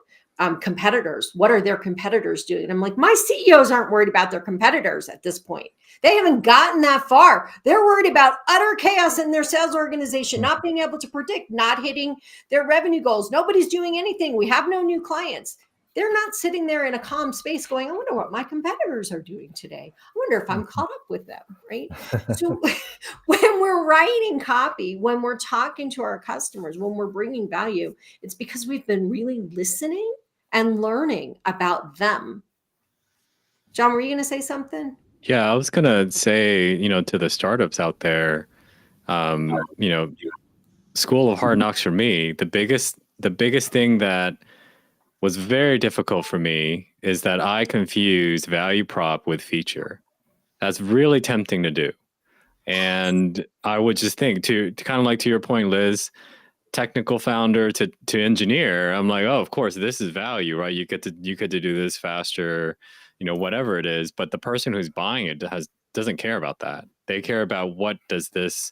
competitors. What are their competitors doing? And I'm like, my CEOs aren't worried about their competitors at this point. They haven't gotten that far. They're worried about utter chaos in their sales organization, not being able to predict, not hitting their revenue goals. Nobody's doing anything. We have no new clients. They're not sitting there in a calm space going, I wonder what my competitors are doing today. I wonder if I'm caught up with them, right? So when we're writing copy, when we're talking to our customers, when we're bringing value, it's because we've been really listening and learning about them. John, were you going to say something? Yeah, I was gonna say, to the startups out there, you know, school of hard knocks for me, the biggest thing that was very difficult for me is that I confused value prop with feature. That's really tempting to do. And I would just think to kind of like to your point, Liz, technical founder to engineer, I'm like, oh, of course, this is value, right? You get to do this faster, whatever it is. But the person who's buying it doesn't care about that. They care about what does this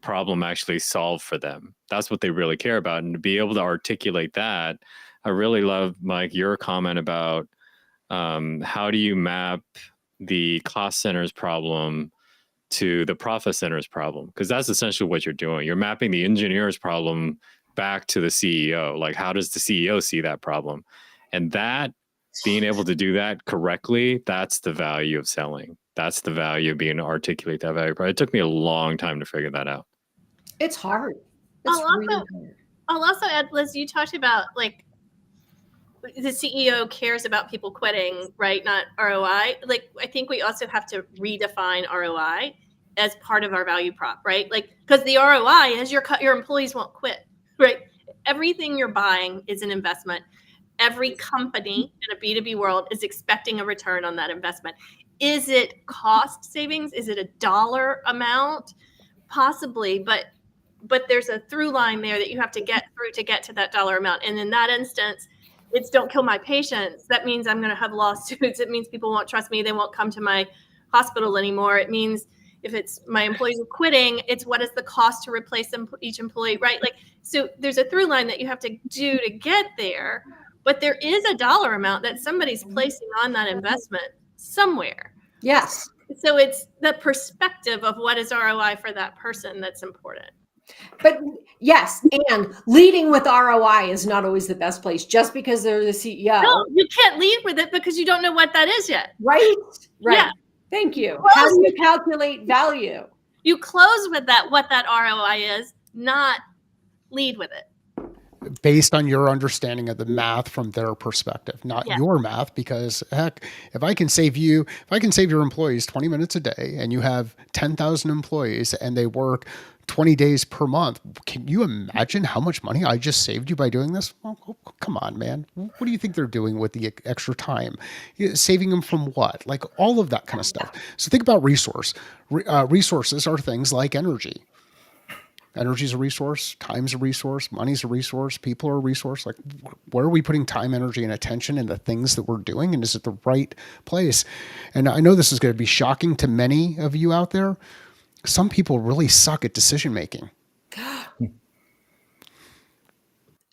problem actually solve for them. That's what they really care about. And to be able to articulate that, I really love, Mike, your comment about how do you map the cost centers problem to the profit centers problem? Because that's essentially what you're doing. You're mapping the engineer's problem back to the CEO. Like, how does the CEO see that problem? And that being able to do that correctly, that's the value of selling. That's the value of being able to articulate that value. But it took me a long time to figure that out. It's hard. It's really hard. I'll also add, Liz, you talked about like the CEO cares about people quitting, right? Not ROI. Like, I think we also have to redefine ROI as part of our value prop, right? Like, because the ROI is your employees won't quit, right? Everything you're buying is an investment. Every company in a B2B world is expecting a return on that investment. Is it cost savings? Is it a dollar amount? Possibly, but there's a through line there that you have to get through to get to that dollar amount. And in that instance, it's don't kill my patients. That means I'm going to have lawsuits. It means people won't trust me. They won't come to my hospital anymore. It means if it's my employees are quitting, it's what is the cost to replace each employee, right? Like, so there's a through line that you have to do to get there, but there is a dollar amount that somebody's placing on that investment somewhere. Yes. So it's the perspective of what is ROI for that person that's important. But yes, and leading with ROI is not always the best place just because they're the CEO. No, you can't lead with it because you don't know what that is yet. Right? Right. Yeah. Thank you. How do you calculate value? You close with that, what that ROI is, not lead with it. Based on your understanding of the math from their perspective, not your math, because heck, if I can save your employees 20 minutes a day and you have 10,000 employees and they work 20 days per month, can you imagine how much money I just saved you by doing this? Well, come on, man. What do you think they're doing with the extra time? Saving them from what? Like all of that kind of stuff. So think about resources are things like energy. Energy is a resource, time's a resource, money's a resource, people are a resource. Like, where are we putting time, energy, and attention in the things that we're doing? And is it the right place? And I know this is going to be shocking to many of you out there. Some people really suck at decision making.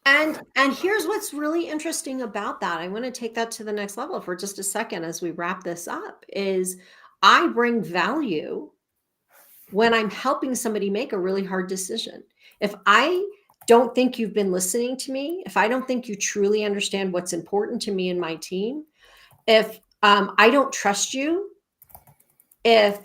And here's what's really interesting about that. I want to take that to the next level for just a second as we wrap this up, is I bring value when I'm helping somebody make a really hard decision. If I don't think you've been listening to me, if I don't think you truly understand what's important to me and my team, if I don't trust you, if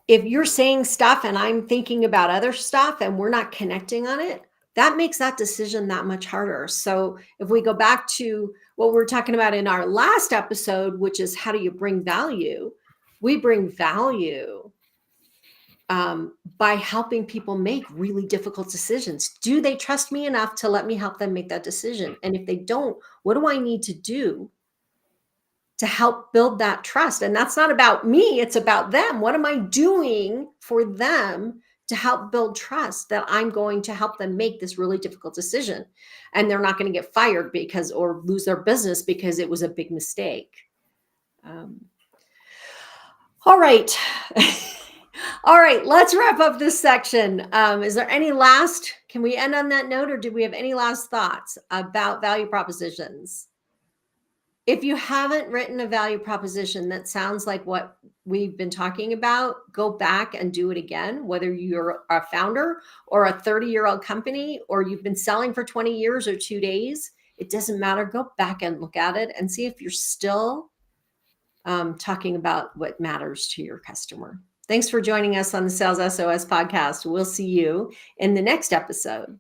you're saying stuff and I'm thinking about other stuff and we're not connecting on it, that makes that decision that much harder. So if we go back to what we were talking about in our last episode, which is how do you bring value? We bring value by helping people make really difficult decisions. Do they trust me enough to let me help them make that decision? And if they don't, what do I need to do to help build that trust. And that's not about me, it's about them. What am I doing for them to help build trust that I'm going to help them make this really difficult decision and they're not going to get fired because or lose their business because it was a big mistake. All right. All right, let's wrap up this section. Is there any can we end on that note, or do we have any last thoughts about value propositions? If you haven't written a value proposition that sounds like what we've been talking about, go back and do it again, whether you're a founder or a 30-year-old company, or you've been selling for 20 years or 2 days, it doesn't matter. Go back and look at it and see if you're still talking about what matters to your customer. Thanks for joining us on the Sales SOS podcast. We'll see you in the next episode.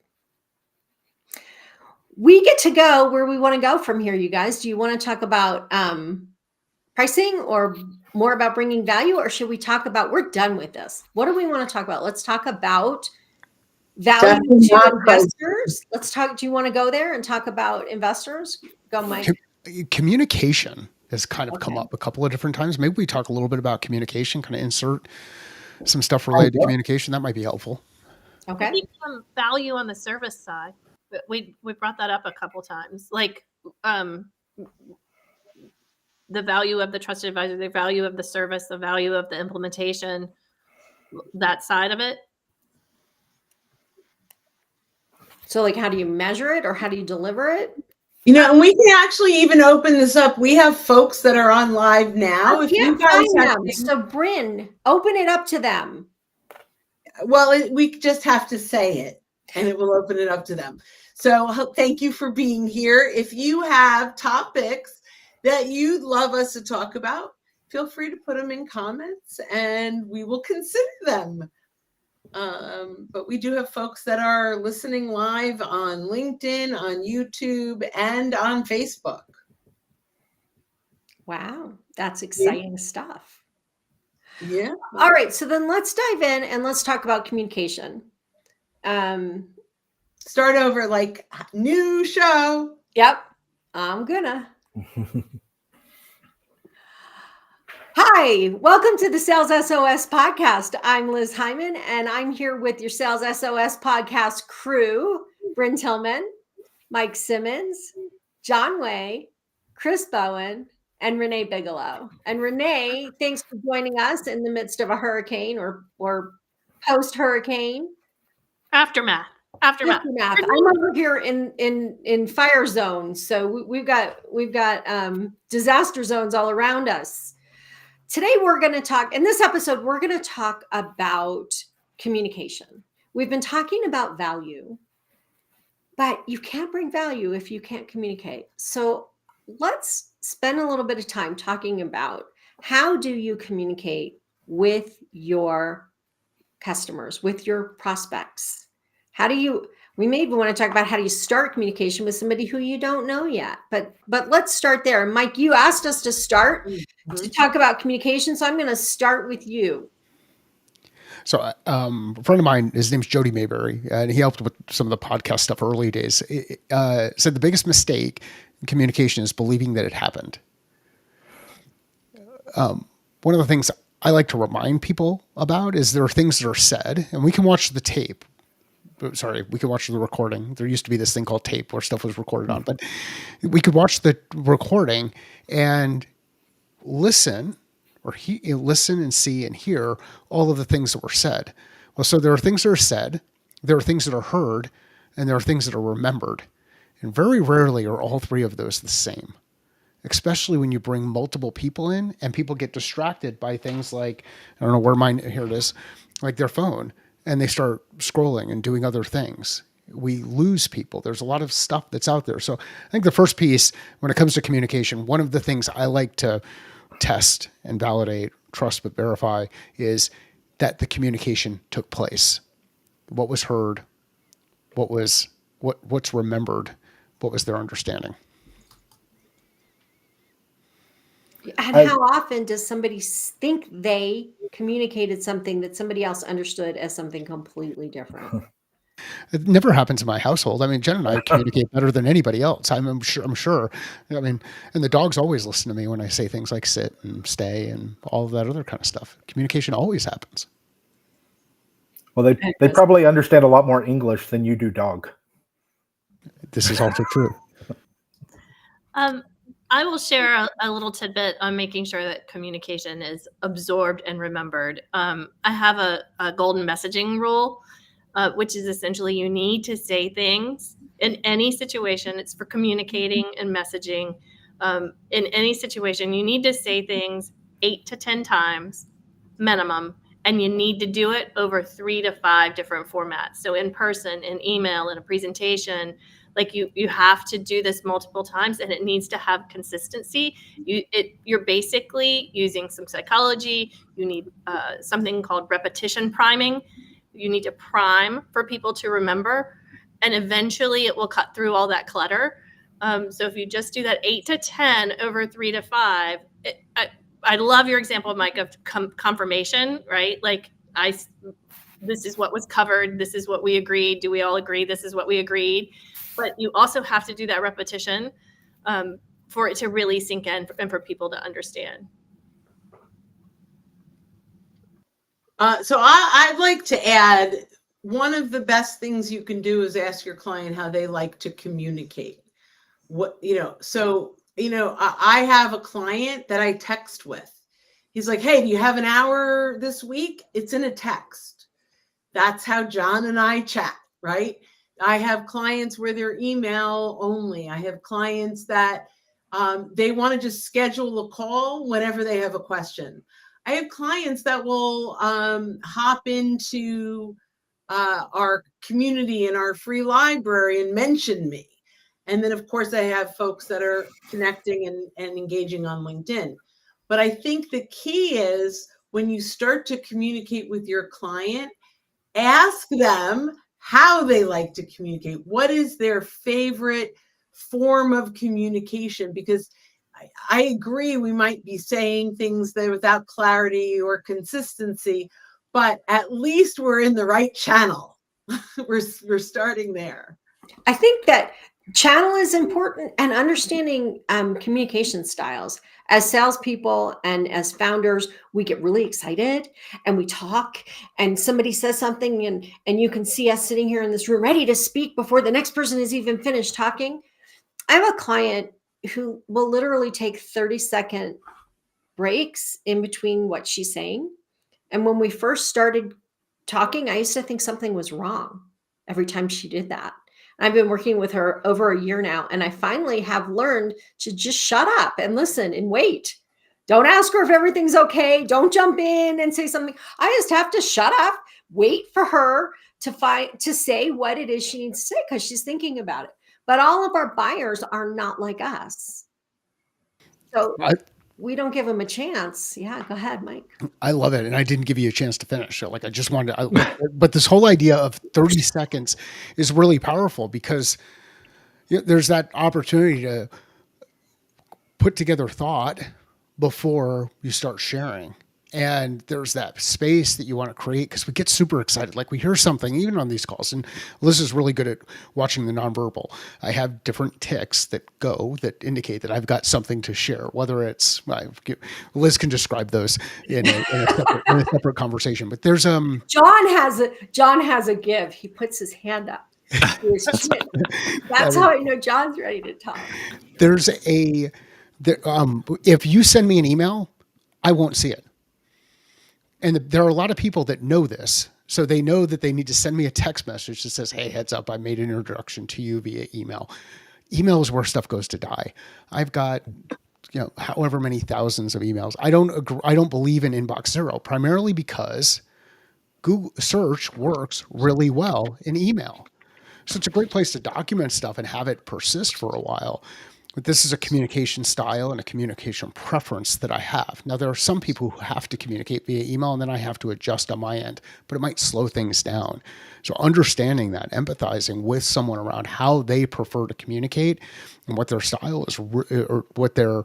We get to go where we want to go from here, you guys. Do you want to talk about pricing or more about bringing value, or should we talk about, we're done with this. What do we want to talk about? Let's talk about value to investors. Let's talk. Do you want to go there and talk about investors? Go, Mike. Communication has kind of come up a couple of different times. Maybe we talk a little bit about communication, kind of insert some stuff related to communication. That might be helpful. Okay. Maybe some value on the service side. We brought that up a couple times, like the value of the trusted advisor, the value of the service, the value of the implementation, that side of it. So like, how do you measure it or how do you deliver it? And we can actually even open this up. We have folks that are on live now. If you guys have them. So Bryn, open it up to them. Well, we just have to say it and it will open it up to them. So thank you for being here. If you have topics that you'd love us to talk about, feel free to put them in comments and we will consider them. But we do have folks that are listening live on LinkedIn, on YouTube, and on Facebook. Wow, that's exciting stuff. Yeah. All right, so then let's dive in and let's talk about communication. Start over, like, new show. Yep, I'm gonna. Hi, welcome to the Sales SOS podcast. I'm Liz Hyman, and I'm here with your Sales SOS podcast crew, Bryn Tillman, Mike Simmons, John Way, Chris Bowen, and Renee Bigelow. And Renee, thanks for joining us in the midst of a hurricane or post-hurricane. Aftermath. I'm over here in fire zones, so we've got disaster zones all around us. Today we're going to talk, in this episode, we're going to talk about communication. We've been talking about value, but you can't bring value if you can't communicate. So let's spend a little bit of time talking about how do you communicate with your customers, with your prospects. We may even want to talk about how do you start communication with somebody who you don't know yet, but let's start there. Mike, you asked us to start to talk about communication, so I'm going to start with you. So a friend of mine, his name's Jody Mayberry, and he helped with some of the podcast stuff early days. Said the biggest mistake in communication is believing that it happened. One of the things I like to remind people about is there are things that are said, and we can watch the tape. Sorry, we could watch the recording. There used to be this thing called tape where stuff was recorded on, but we could watch the recording and listen and see and hear all of the things that were said. Well, so there are things that are said, there are things that are heard, and there are things that are remembered. And very rarely are all three of those the same, especially when you bring multiple people in and people get distracted by things like, I don't know where here it is, like their phone. And they start scrolling and doing other things. We lose people. There's a lot of stuff that's out there. So I think the first piece, when it comes to communication, one of the things I like to test and validate, trust but verify, is that the communication took place. What was heard? What's remembered? What was their understanding? And how often does somebody think they communicated something that somebody else understood as something completely different? It never happens in my household. I mean, Jen and I communicate better than anybody else. I'm sure. I mean, and the dogs always listen to me when I say things like sit and stay and all of that other kind of stuff. Communication always happens. Well, they probably understand a lot more English than you do dog. This is also true. I will share a little tidbit on making sure that communication is absorbed and remembered. I have a golden messaging rule, which is essentially you need to say things in any situation. It's for communicating and messaging. In any situation, you need to say things 8 to 10 times minimum, and you need to do it over 3 to 5 different formats. So in person, in email, in a presentation, like you have to do this multiple times, and it needs to have consistency. You're basically using some psychology. You need something called repetition priming. You need to prime for people to remember, and eventually it will cut through all that clutter. So if you just do that 8 to 10 over 3 to 5, I love your example, Mike, of confirmation, right? Like this is what was covered. This is what we agreed. Do we all agree? This is what we agreed. But you also have to do that repetition for it to really sink in and for people to understand. So I'd like to add, one of the best things you can do is ask your client how they like to communicate. I have a client that I text with. He's like, hey, do you have an hour this week? It's in a text. That's how John and I chat, right? I have clients where they're email only. I have clients that they want to just schedule a call whenever they have a question. I have clients that will hop into our community in our free library and mention me. And then, of course, I have folks that are connecting and engaging on LinkedIn. But I think the key is when you start to communicate with your client, ask them how they like to communicate. What is their favorite form of communication? Because I agree we might be saying things that without clarity or consistency, but at least we're in the right channel. we're starting there. I think that channel is important, and understanding communication styles. As salespeople and as founders, we get really excited and we talk, and somebody says something, and you can see us sitting here in this room ready to speak before the next person is even finished talking. I have a client who will literally take 30-second breaks in between what she's saying. And when we first started talking, I used to think something was wrong every time she did that. I've been working with her over a year now, and I finally have learned to just shut up and listen and wait. Don't ask her if everything's okay. Don't jump in and say something. I just have to shut up, wait for her to say what it is she needs to say, because she's thinking about it. But all of our buyers are not like us. So we don't give them a chance. Yeah, go ahead, Mike. I love it. And I didn't give you a chance to finish. So I just wanted to, but this whole idea of 30 seconds is really powerful, because there's that opportunity to put together thought before you start sharing. And there's that space that you want to create, because we get super excited. Like we hear something, even on these calls, and Liz is really good at watching the nonverbal. I have different ticks that indicate that I've got something to share, whether it's, Liz can describe those in a separate conversation. But there's John has a give. He puts his hand up. That's how I know John's ready to talk. If you send me an email, I won't see it. And there are a lot of people that know this. So they know that they need to send me a text message that says, hey, heads up, I made an introduction to you via email. Email is where stuff goes to die. I've got, however many thousands of emails. I don't believe in inbox zero, primarily because Google search works really well in email. So it's a great place to document stuff and have it persist for a while. But this is a communication style and a communication preference that I have. Now, there are some people who have to communicate via email, and then I have to adjust on my end, but it might slow things down. So understanding that, empathizing with someone around how they prefer to communicate and what their style is, or what their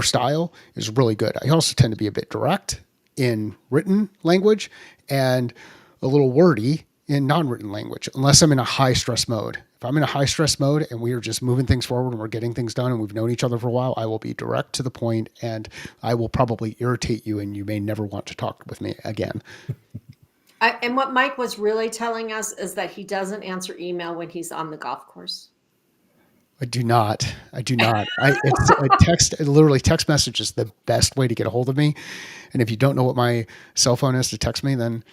style is, really good. I also tend to be a bit direct in written language and a little wordy in non-written language unless I'm in a high stress mode. If I'm in a high stress mode and we are just moving things forward and we're getting things done and we've known each other for a while, I will be direct to the point and I will probably irritate you and you may never want to talk with me again. And what Mike was really telling us is that he doesn't answer email when he's on the golf course. I do not. Literally text message is the best way to get a hold of me. And if you don't know what my cell phone is to text me, then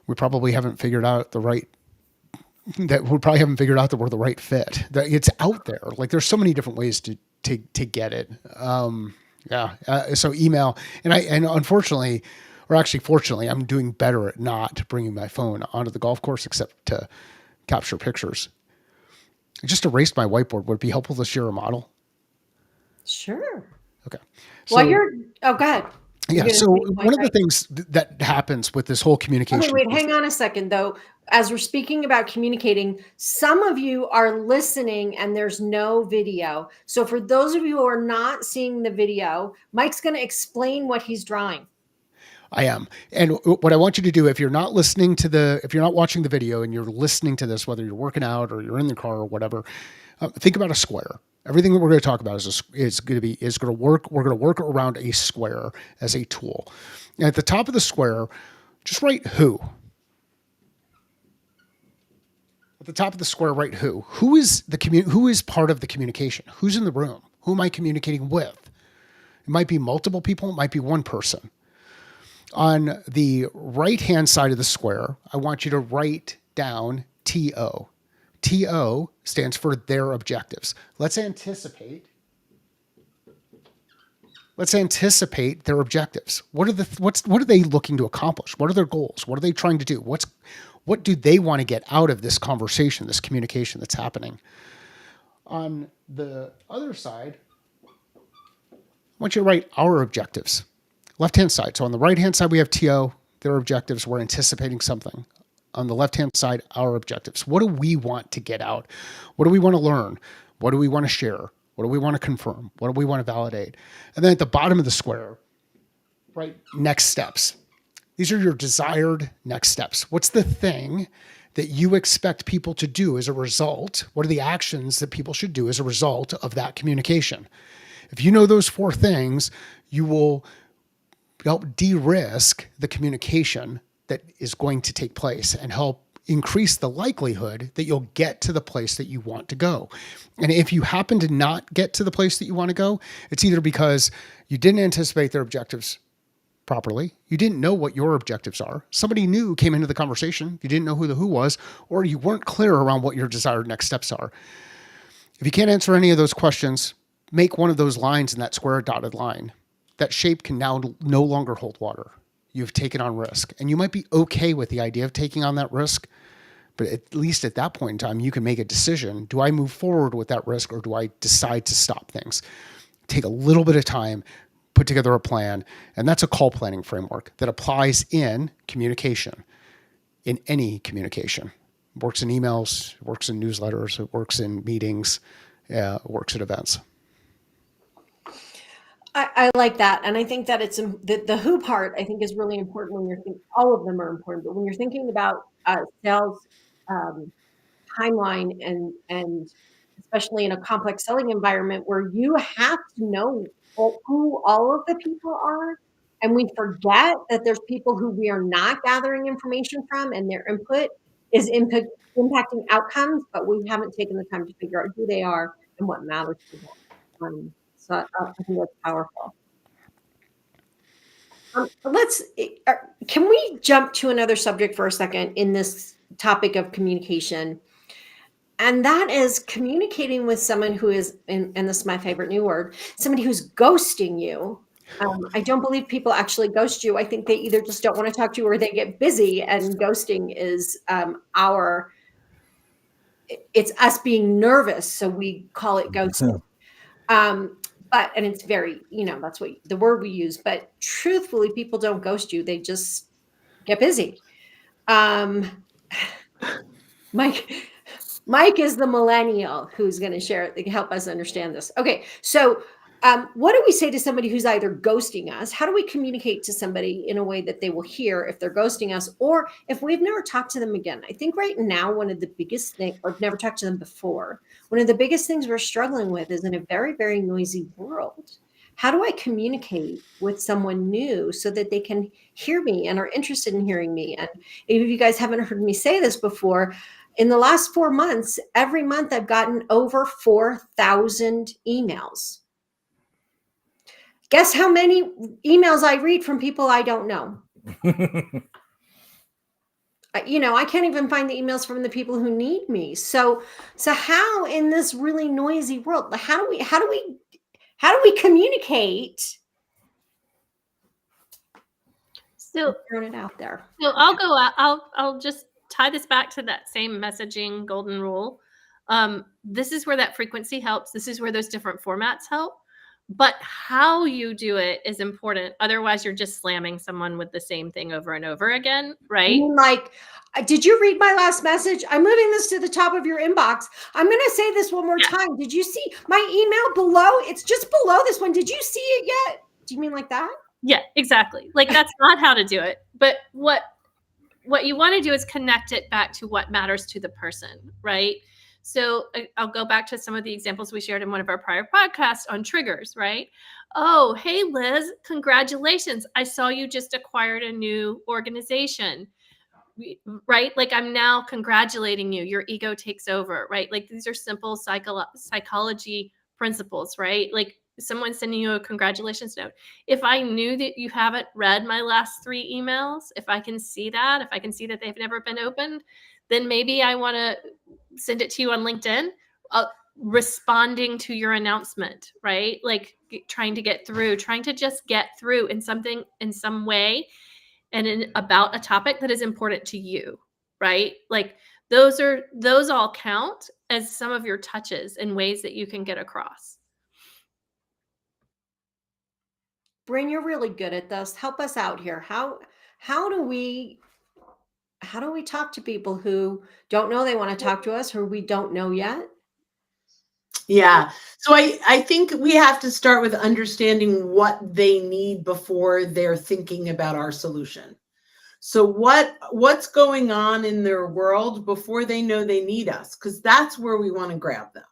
we probably haven't figured out that we're the right fit. That it's out there. Like there's so many different ways to get it. So email and unfortunately, or actually fortunately, I'm doing better at not bringing my phone onto the golf course except to capture pictures. I just erased my whiteboard. Would it be helpful to share a model? Sure. Okay. Go ahead. Yeah. So one of the things that happens with this whole communication. Okay, wait, hang on a second though. As we're speaking about communicating, some of you are listening and there's no video. So for those of you who are not seeing the video, Mike's going to explain what he's drawing. I am. And what I want you to do, if you're not watching the video and you're listening to this, whether you're working out or you're in the car or whatever, think about a square. Everything that we're going to talk about is going to work. We're going to work around a square as a tool. And at the top of the square, just write who. At the top of the square, write who. Who is part of the communication? Who's in the room? Who am I communicating with? It might be multiple people. It might be one person. On the right-hand side of the square, I want you to write down TO. TO stands for their objectives. Let's anticipate their objectives. What are they looking to accomplish? What are their goals? What are they trying to do? What do they want to get out of this conversation, this communication that's happening? On the other side, I want you to write our objectives. Left-hand side. So on the right-hand side, we have TO, their objectives. We're anticipating something. On the left-hand side, our objectives. What do we want to get out? What do we want to learn? What do we want to share? What do we want to confirm? What do we want to validate? And then at the bottom of the square, right, next steps. These are your desired next steps. What's the thing that you expect people to do as a result? What are the actions that people should do as a result of that communication? If you know those 4 things, you will help de-risk the communication that is going to take place and help increase the likelihood that you'll get to the place that you want to go. And if you happen to not get to the place that you want to go, it's either because you didn't anticipate their objectives properly, you didn't know what your objectives are, somebody new came into the conversation, you didn't know who the who was, or you weren't clear around what your desired next steps are. If you can't answer any of those questions, make one of those lines in that square dotted line. That shape can now no longer hold water. You've taken on risk. And you might be okay with the idea of taking on that risk, but at least at that point in time, you can make a decision. Do I move forward with that risk or do I decide to stop things? Take a little bit of time, put together a plan, and that's a call planning framework that applies in communication, in any communication. It works in emails, it works in newsletters, it works in meetings, it works at events. I like that. And I think that it's the who part, I think, is really important when you're thinking, all of them are important, but when you're thinking about sales timeline and especially in a complex selling environment where you have to know who all of the people are. And we forget that there's people who we are not gathering information from and their input is impacting outcomes, but we haven't taken the time to figure out who they are and what matters to them. So I think that's powerful. Can we jump to another subject for a second in this topic of communication? And that is communicating with someone who is, and this is my favorite new word, somebody who's ghosting you. I don't believe people actually ghost you. I think they either just don't want to talk to you or they get busy, and ghosting is it's us being nervous, so we call it ghosting. And it's very, that's what the word we use, but truthfully, people don't ghost you. They just get busy. Mike is the millennial who's going to help us understand this. Okay. So What do we say to somebody who's either ghosting us? How do we communicate to somebody in a way that they will hear if they're ghosting us, or if we've never talked to them again? I think right now, one of the biggest things, or never talked to them before, one of the biggest things we're struggling with is in a very, very noisy world. How do I communicate with someone new so that they can hear me and are interested in hearing me? And if you guys haven't heard me say this before, in the last 4 months, every month I've gotten over 4,000 emails. Guess how many emails I read from people I don't know? I can't even find the emails from the people who need me. So how in this really noisy world, how do we communicate? So Throwing it out there. So I'll go out. I'll just tie this back to that same messaging golden rule. This is where that frequency helps. This is where those different formats help. But how you do it is important. Otherwise, you're just slamming someone with the same thing over and over again, right? Like, did you read my last message? I'm moving this to the top of your inbox. I'm going to say this one more time. Did you see my email below? It's just below this one. Did you see it yet? Do you mean like that? Yeah, exactly. Like, that's not how to do it. But what you want to do is connect it back to what matters to the person, right? So I'll go back to some of the examples we shared in one of our prior podcasts on triggers, right? Oh, hey, Liz, congratulations. I saw you just acquired a new organization, right? Like, I'm now congratulating you. Your ego takes over, right? Like, these are simple psychology principles, right? Like, someone sending you a congratulations note. If I knew that you haven't read my last 3 emails, if I can see that they've never been opened, then maybe I want to send it to you on LinkedIn, responding to your announcement, right? Like, trying to just get through in some way and about a topic that is important to you, right? Like, those all count as some of your touches and ways that you can get across. Bryn, you're really good at this. Help us out here. How do we talk to people who don't know they want to talk to us, or we don't know yet? Yeah. So I think we have to start with understanding what they need before they're thinking about our solution. So what's going on in their world before they know they need us? Because that's where we want to grab them.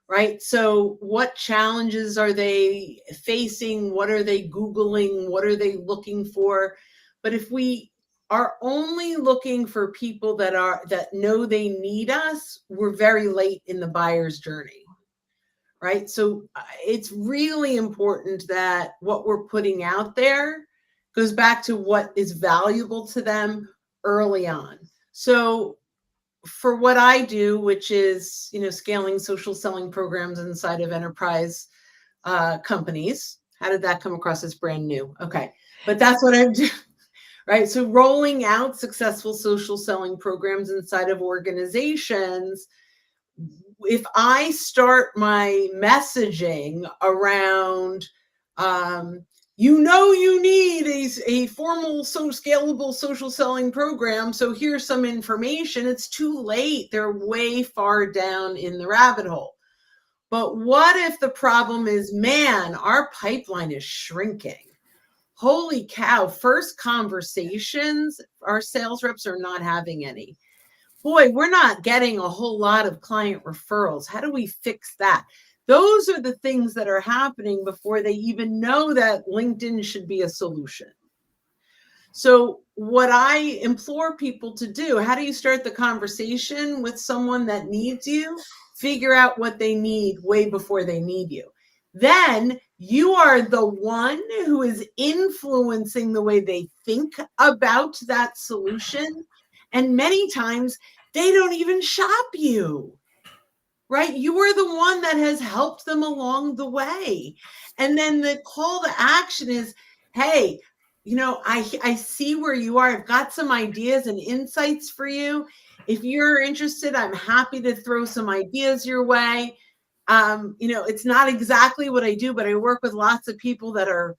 Right? So what challenges are they facing? What are they Googling? What are they looking for? But if we are only looking for people that know they need us, we're very late in the buyer's journey. Right? So it's really important that what we're putting out there goes back to what is valuable to them early on. So for what I do, which is, scaling social selling programs inside of enterprise companies. How did that come across as brand new? Okay. But that's what I'm doing, right? So rolling out successful social selling programs inside of organizations, if I start my messaging around, you need a formal, so scalable social selling program, so here's some information, it's too late. They're way far down in the rabbit hole. But what if the problem is, man, our pipeline is shrinking? Holy cow, first conversations, our sales reps are not having any. Boy, we're not getting a whole lot of client referrals. How do we fix that? Those are the things that are happening before they even know that LinkedIn should be a solution. So what I implore people to do, how do you start the conversation with someone that needs you? Figure out what they need way before they need you. Then you are the one who is influencing the way they think about that solution. And many times they don't even shop you, right? You are the one that has helped them along the way. And then the call to action is, hey, I see where you are. I've got some ideas and insights for you. If you're interested, I'm happy to throw some ideas your way. It's not exactly what I do, but I work with lots of people that are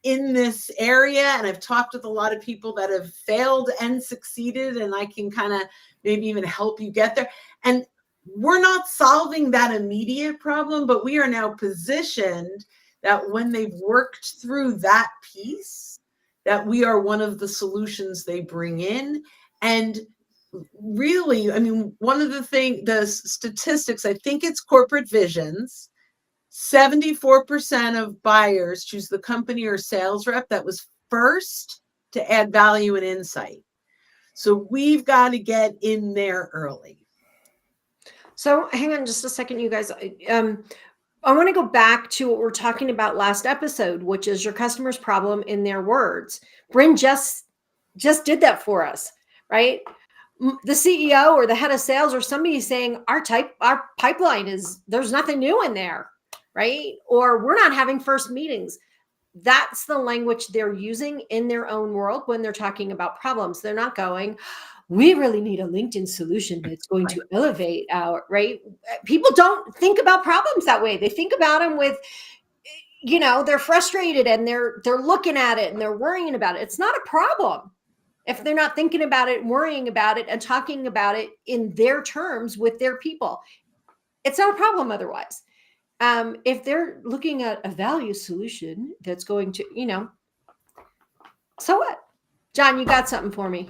in this area, and I've talked with a lot of people that have failed and succeeded, and I can kind of maybe even help you get there. And we're not solving that immediate problem, but we are now positioned that when they've worked through that piece, that we are one of the solutions they bring in. And really, I mean, one of the statistics, I think it's Corporate Visions, 74% of buyers choose the company or sales rep that was first to add value and insight. So we've got to get in there early. So hang on just a second, you guys. I want to go back to what we we're talking about last episode, which is your customer's problem in their words. Bryn just did that for us, right? The CEO or the head of sales or somebody saying our pipeline is, there's nothing new in there, right? Or we're not having first meetings. That's the language they're using in their own world when they're talking about problems. They're not going, we really need a LinkedIn solution that's going to elevate our, right? People don't think about problems that way. They think about them with, they're frustrated and they're looking at it and they're worrying about it. It's not a problem if they're not thinking about it, worrying about it, and talking about it in their terms with their people. It's not a problem otherwise. If they're looking at a value solution that's going to, so what? John, you got something for me?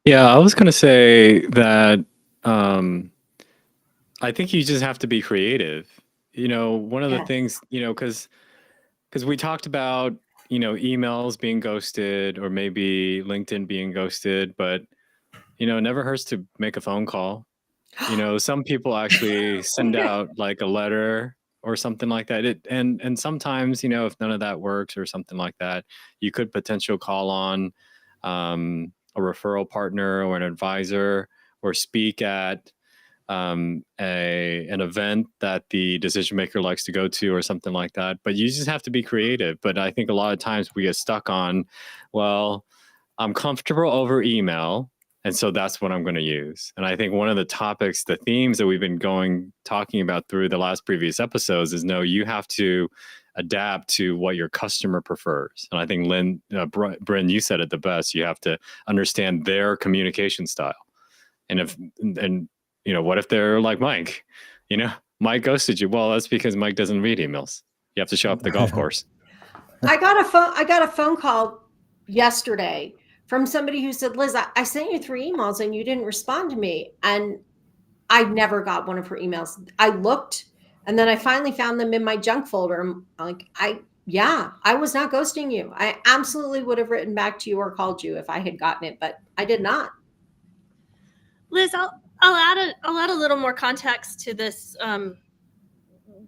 Yeah, I was going to say that I think you just have to be creative. One of the things, because we talked about, emails being ghosted or maybe LinkedIn being ghosted, but, it never hurts to make a phone call. Some people actually send out like a letter or something like that. And sometimes, if none of that works or something like that, you could potentially call on a referral partner or an advisor or speak at an event that the decision maker likes to go to or something like that. But you just have to be creative. But I think a lot of times we get stuck on, well, I'm comfortable over email, and so that's what I'm going to use. And I think one of the topics, the themes that we've been talking about through the last previous episodes is, no, you have to adapt to what your customer prefers. And I think Bryn, you said it the best. You have to understand their communication style. And what if they're like Mike? Mike ghosted you. Well, that's because Mike doesn't read emails. You have to show up at the golf course. I got a phone call yesterday from somebody who said, Liz, I sent you 3 emails and you didn't respond to me. And I never got one of her emails. I looked and then I finally found them in my junk folder. I'm like, I was not ghosting you. I absolutely would have written back to you or called you if I had gotten it, but I did not. Liz, I'll add a little more context to this,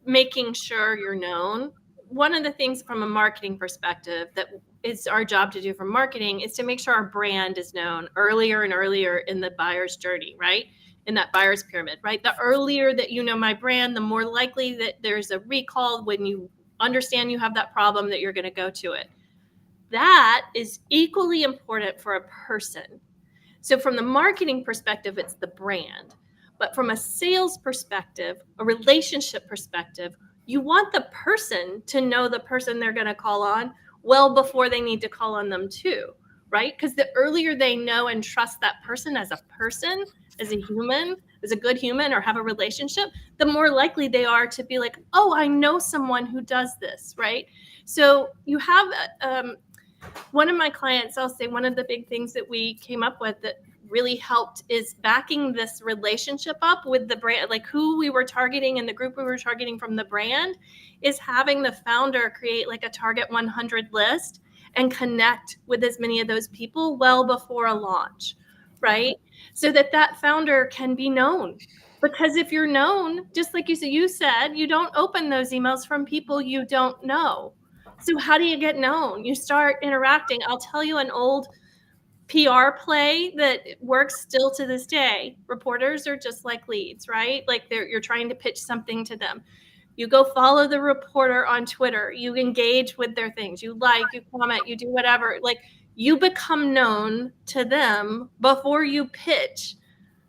making sure you're known. One of the things from a marketing perspective that is our job to do for marketing is to make sure our brand is known earlier and earlier in the buyer's journey, right? In that buyer's pyramid, right? The earlier that you know my brand, the more likely that there's a recall when you understand you have that problem that you're going to go to it. That is equally important for a person. So from the marketing perspective, it's the brand. But from a sales perspective, a relationship perspective, you want the person to know the person they're going to call on well before they need to call on them too, right? Because the earlier they know and trust that person, as a human, as a good human, or have a relationship, the more likely they are to be like, oh, I know someone who does this, right? So you have one of my clients, I'll say one of the big things that we came up with that really helped is backing this relationship up with the brand, like who we were targeting and the group we were targeting from the brand, is having the founder create like a target 100 list and connect with as many of those people well before a launch, right? So that founder can be known. Because if you're known, just like you said, you don't open those emails from people you don't know. So how do you get known? You start interacting. I'll tell you an old PR play that works still to this day. Reporters are just like leads, right? Like you're trying to pitch something to them. You go follow the reporter on Twitter. You engage with their things. You comment, you do whatever. Like you become known to them before you pitch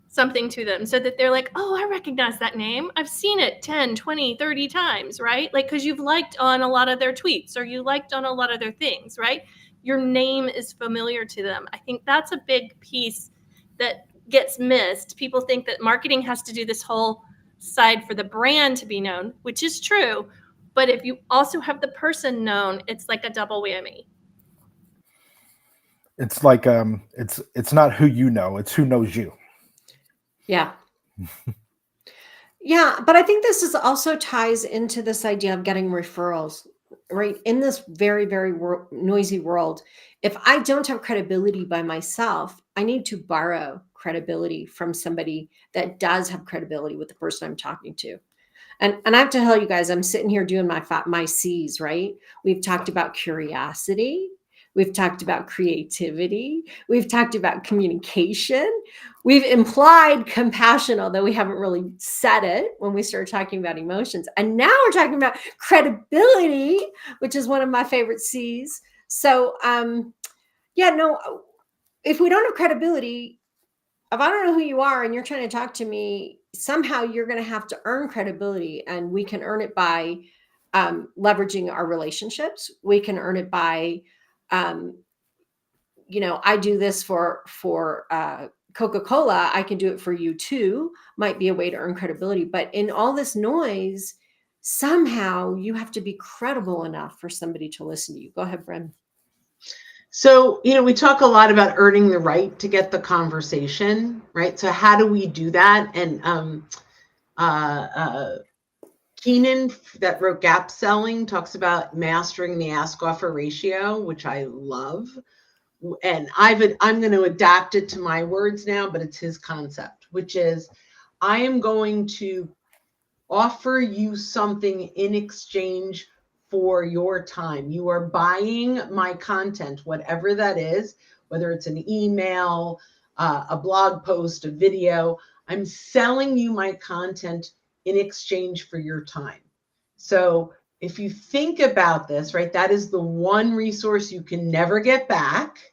something to them so that they're like, oh, I recognize that name. I've seen it 10, 20, 30 times, right? Like, because you've liked on a lot of their tweets or you liked on a lot of their things, right? Your name is familiar to them. I think that's a big piece that gets missed. People think that marketing has to do this whole side for the brand to be known, which is true. But if you also have the person known, it's like a double whammy. It's like it's not who you know, it's who knows you. Yeah. Yeah, but I think this is also ties into this idea of getting referrals, right? In this very, very noisy world, if I don't have credibility by myself, I need to borrow credibility from somebody that does have credibility with the person I'm talking to. And I have to tell you guys, I'm sitting here doing my C's, right? We've talked about curiosity. We've talked about creativity. We've talked about communication. We've implied compassion, although we haven't really said it when we started talking about emotions. And now we're talking about credibility, which is one of my favorite C's. So, yeah, no, if we don't have credibility, if I don't know who you are and you're trying to talk to me, somehow you're going to have to earn credibility, and we can earn it by leveraging our relationships. We can earn it by, I do this for Coca-Cola. I can do it for you too. Might be a way to earn credibility, but in all this noise, somehow you have to be credible enough for somebody to listen to you. Go ahead, Bren. So, we talk a lot about earning the right to get the conversation, right? So how do we do that? And Keenan, that wrote Gap Selling, talks about mastering the ask offer ratio, which I love. And I'm going to adapt it to my words now, but it's his concept, which is I am going to offer you something in exchange for your time. You are buying my content, whatever that is, whether it's an email, a blog post, a video. I'm selling you my content in exchange for your time. So if you think about this, right, that is the one resource you can never get back.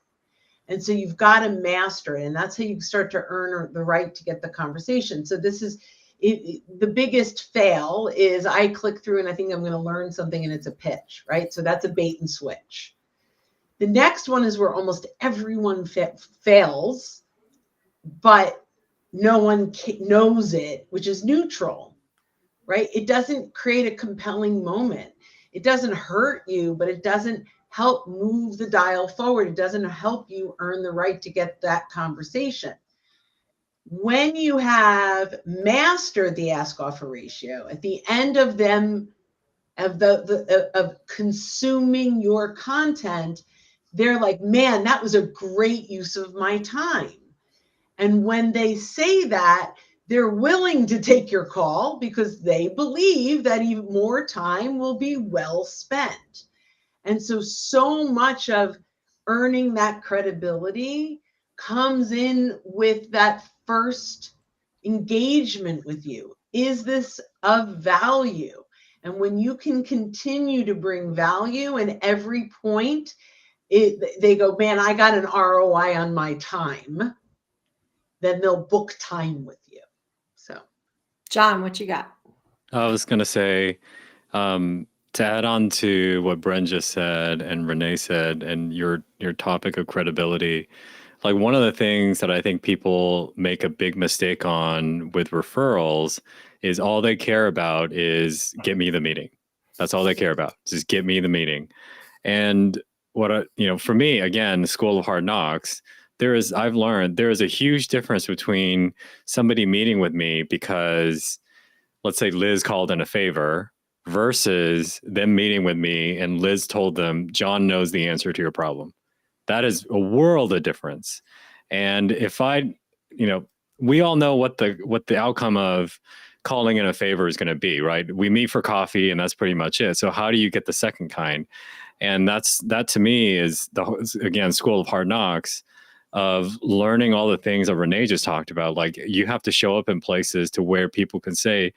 And so you've got to master it. And that's how you start to earn the right to get the conversation. So this is the biggest fail is I click through and I think I'm going to learn something and it's a pitch, right? So that's a bait and switch. The next one is where almost everyone fails, but no one knows it, which is neutral, right? It doesn't create a compelling moment. It doesn't hurt you, but it doesn't help move the dial forward. It doesn't help you earn the right to get that conversation. When you have mastered the ask offer ratio, at the end of them, of consuming your content, they're like, man, that was a great use of my time. And when they say that, they're willing to take your call because they believe that even more time will be well spent. And so much of earning that credibility comes in with that first engagement with you. Is this of value? And when you can continue to bring value in every point, they go, man, I got an ROI on my time. Then they'll book time with you. So, John, what you got? I was going to say, to add on to what Bren just said and Renee said, and your topic of credibility, like one of the things that I think people make a big mistake on with referrals is all they care about is get me the meeting. That's all they care about. Just get me the meeting. And for me, again, the School of Hard Knocks, I've learned there is a huge difference between somebody meeting with me because, let's say, Liz called in a favor versus them meeting with me and Liz told them, John knows the answer to your problem. That is a world of difference. And if we all know what the outcome of calling in a favor is going to be, right? We meet for coffee and that's pretty much it. So how do you get the second kind? And that to me is again, School of Hard Knocks of learning all the things that Renee just talked about. Like you have to show up in places to where people can say,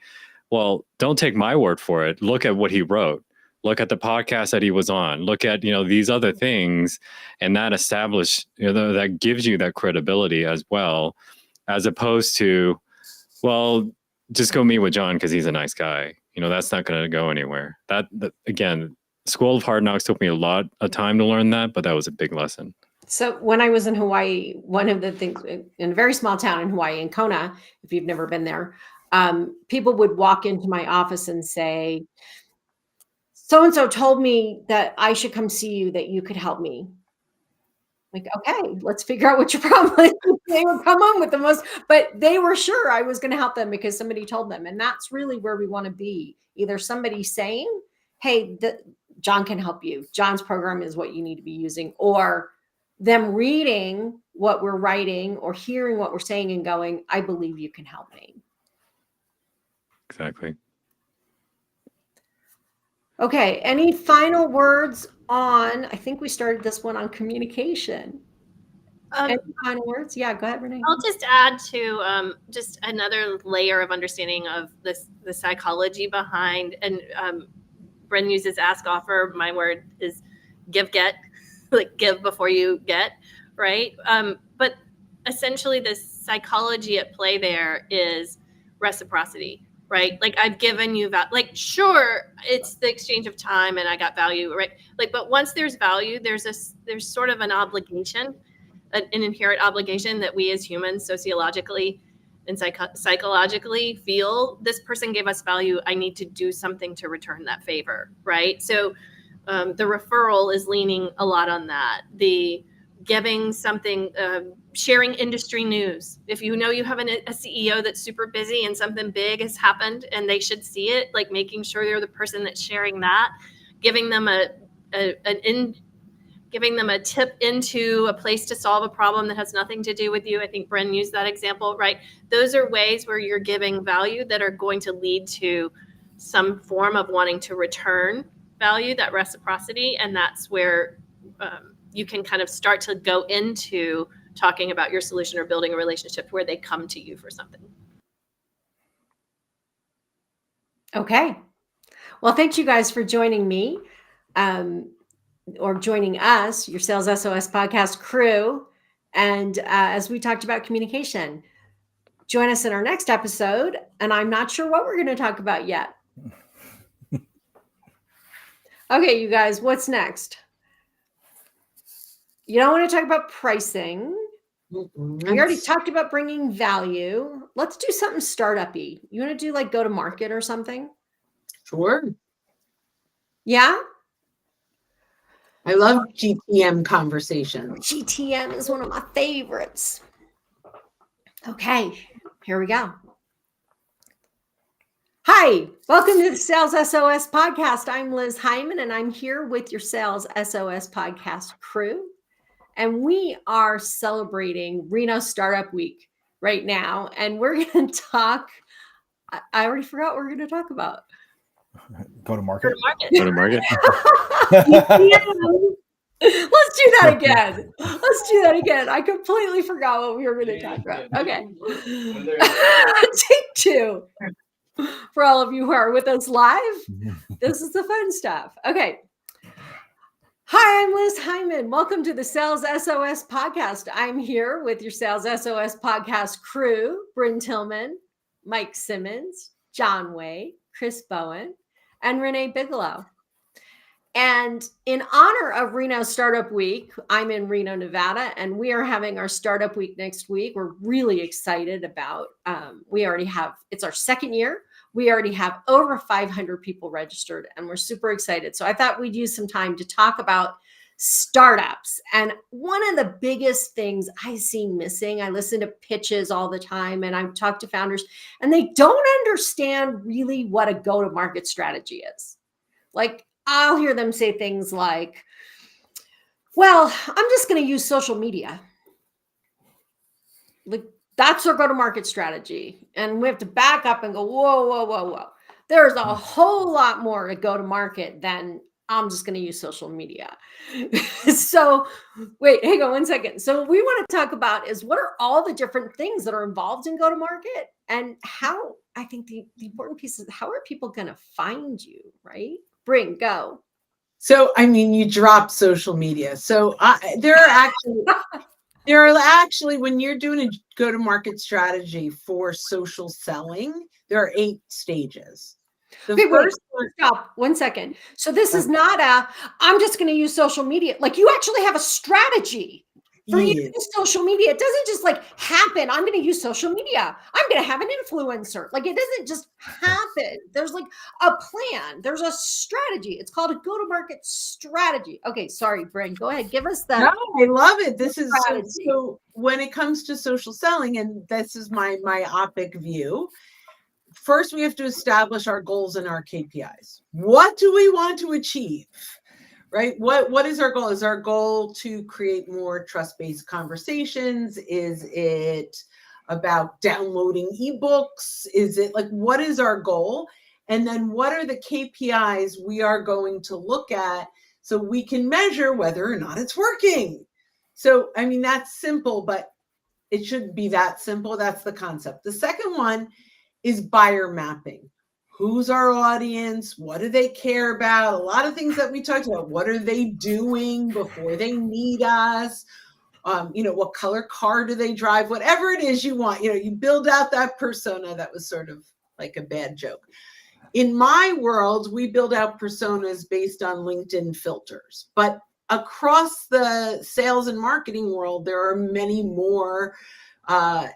well, don't take my word for it. Look at what he wrote. Look at the podcast that he was on. Look at, these other things, and that that gives you that credibility as well, as opposed to, well, just go meet with John because he's a nice guy. That's not going to go anywhere. That again, School of Hard Knocks took me a lot of time to learn that, but that was a big lesson. So when I was in Hawaii, one of the things in a very small town in Hawaii, in Kona, if you've never been there, people would walk into my office and say, so-and-so told me that I should come see you, that you could help me. Like, okay, let's figure out what your problem is. They would come on with the most, but they were sure I was going to help them because somebody told them. And that's really where we want to be. Either somebody saying, hey, John can help you. John's program is what you need to be using, or them reading what we're writing or hearing what we're saying and going, I believe you can help me. Exactly. Okay. Any final words on, I think we started this one on communication. Any final words? Yeah, go ahead, Renee. I'll just add to just another layer of understanding of the psychology behind, and Bren uses ask, offer. My word is give, get, like give before you get, right? But essentially the psychology at play there is reciprocity, right? Like I've given you like, sure, it's the exchange of time and I got value, right? Like, but once there's value, there's sort of an obligation, an inherent obligation that we as humans sociologically and psychologically feel. This person gave us value. I need to do something to return that favor, right? So the referral is leaning a lot on that. The giving something, sharing industry news. If you know you have a CEO that's super busy and something big has happened and they should see it, like making sure you're the person that's sharing that, giving them giving them a tip into a place to solve a problem that has nothing to do with you. I think Bren used that example, right? Those are ways where you're giving value that are going to lead to some form of wanting to return value, that reciprocity. And that's where you can kind of start to go into talking about your solution or building a relationship where they come to you for something. Okay. Well, thank you guys for joining me. Or joining us, your Sales SOS podcast crew. And as we talked about communication, join us in our next episode. And I'm not sure what we're going to talk about yet. Okay, you guys, what's next? You don't want to talk about pricing. We already talked about bringing value. Let's do something startup-y. You want to do like go to market or something? Sure. Yeah? I love GTM conversations. GTM is one of my favorites. Okay, here we go. Hi, welcome to the Sales SOS podcast. I'm Liz Hyman, and I'm here with your Sales SOS podcast crew. And we are celebrating Reno Startup Week right now. And we're going to talk, I already forgot what we're going to talk about. Go to market. Go to market. Let's do that again. Let's do that again. I completely forgot what we were going to talk about. Okay. Take two. For all of you who are with us live, this is the fun stuff. Okay. Hi, I'm Liz Hyman. Welcome to the Sales SOS podcast. I'm here with your Sales SOS podcast crew, Bryn Tillman, Mike Simmons, John Way, Chris Bowen, and Renee Bigelow. And in honor of Reno Startup Week, I'm in Reno, Nevada, and we are having our Startup Week next week. We're really excited about, it's our second year. We already have over 500 people registered, and we're super excited. So I thought we'd use some time to talk about startups. And one of the biggest things I see missing, I listen to pitches all the time, and I've talked to founders, and they don't understand really what a go-to-market strategy is. Like, I'll hear them say things like, well, I'm just going to use social media. Like, that's our go-to-market strategy. And we have to back up and go, whoa, whoa, whoa, whoa. There's a whole lot more to go-to-market than I'm just going to use social media. So wait, hang on one second. So what we want to talk about is what are all the different things that are involved in go-to-market, and how, I think the important piece is, how are people going to find you, right? Bring, go. So, I mean, you drop social media. So there are actually, when you're doing a go-to-market strategy for social selling, there are 8 stages. Wait, stop 1 second. So this is not I'm just going to use social media. Like, you actually have a strategy. For you to Yes. use social media, it doesn't just like happen. I'm going to use social media. I'm going to have an influencer. Like it doesn't just happen. There's like a plan. There's a strategy. It's called a go-to-market strategy. Okay, sorry, Bryn. Go ahead. Give us the No, I love it. This is strategy. so when it comes to social selling, and this is my myopic view. First, we have to establish our goals and our KPIs. What do we want to achieve? Right? What is our goal? Is our goal to create more trust-based conversations? Is it about downloading ebooks? Is it like, what is our goal? And then what are the KPIs we are going to look at so we can measure whether or not it's working? So, I mean, that's simple, but it shouldn't be that simple. That's the concept. The second one is buyer mapping. Who's our audience? What do they care about? A lot of things that we talked about. What are they doing before they meet us? What color car do they drive? Whatever it is you want, you build out that persona. That was sort of like a bad joke. In my world, we build out personas based on LinkedIn filters, but across the sales and marketing world, there are many more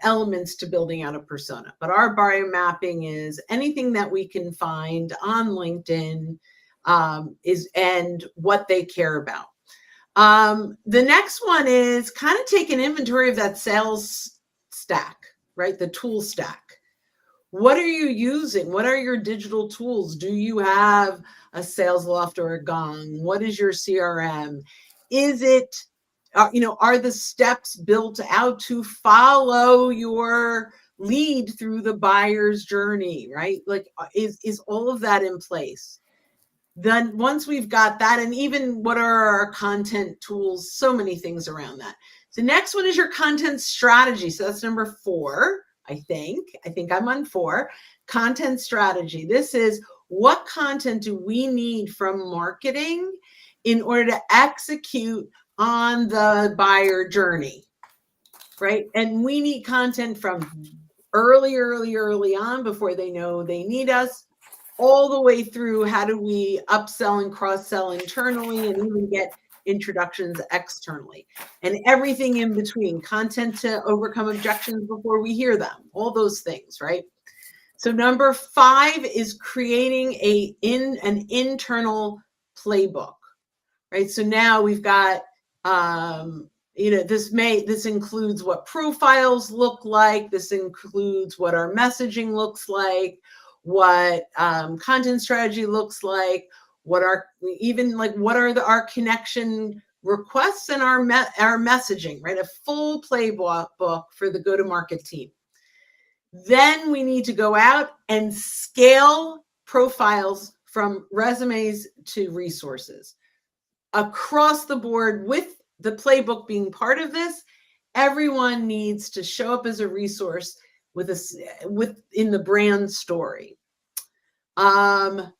elements to building out a persona. But our buyer mapping is anything that we can find on LinkedIn and what they care about. The next one is kind of take an inventory of that sales stack, right? The tool stack. What are you using? What are your digital tools? Do you have a Sales Loft or a Gong? What is your CRM? Is it are the steps built out to follow your lead through the buyer's journey, right? Like, is all of that in place? Then once we've got that, and even what are our content tools, so many things around that. The next one is your content strategy. So that's number 4, I think I'm on 4, content strategy. This is what content do we need from marketing in order to execute on the buyer journey, right? And we need content from early on before they know they need us, all the way through how do we upsell and cross-sell internally and even get introductions externally, and everything in between, content to overcome objections before we hear them, all those things, right? So number 5 is creating an internal playbook, right? So now we've got this includes what profiles look like. This includes what our messaging looks like, what content strategy looks like, what are our connection requests and our messaging, right? A full playbook for the go-to-market team. Then we need to go out and scale profiles from resumes to resources. Across the board, with the playbook being part of this, everyone needs to show up as a resource in the brand story. Then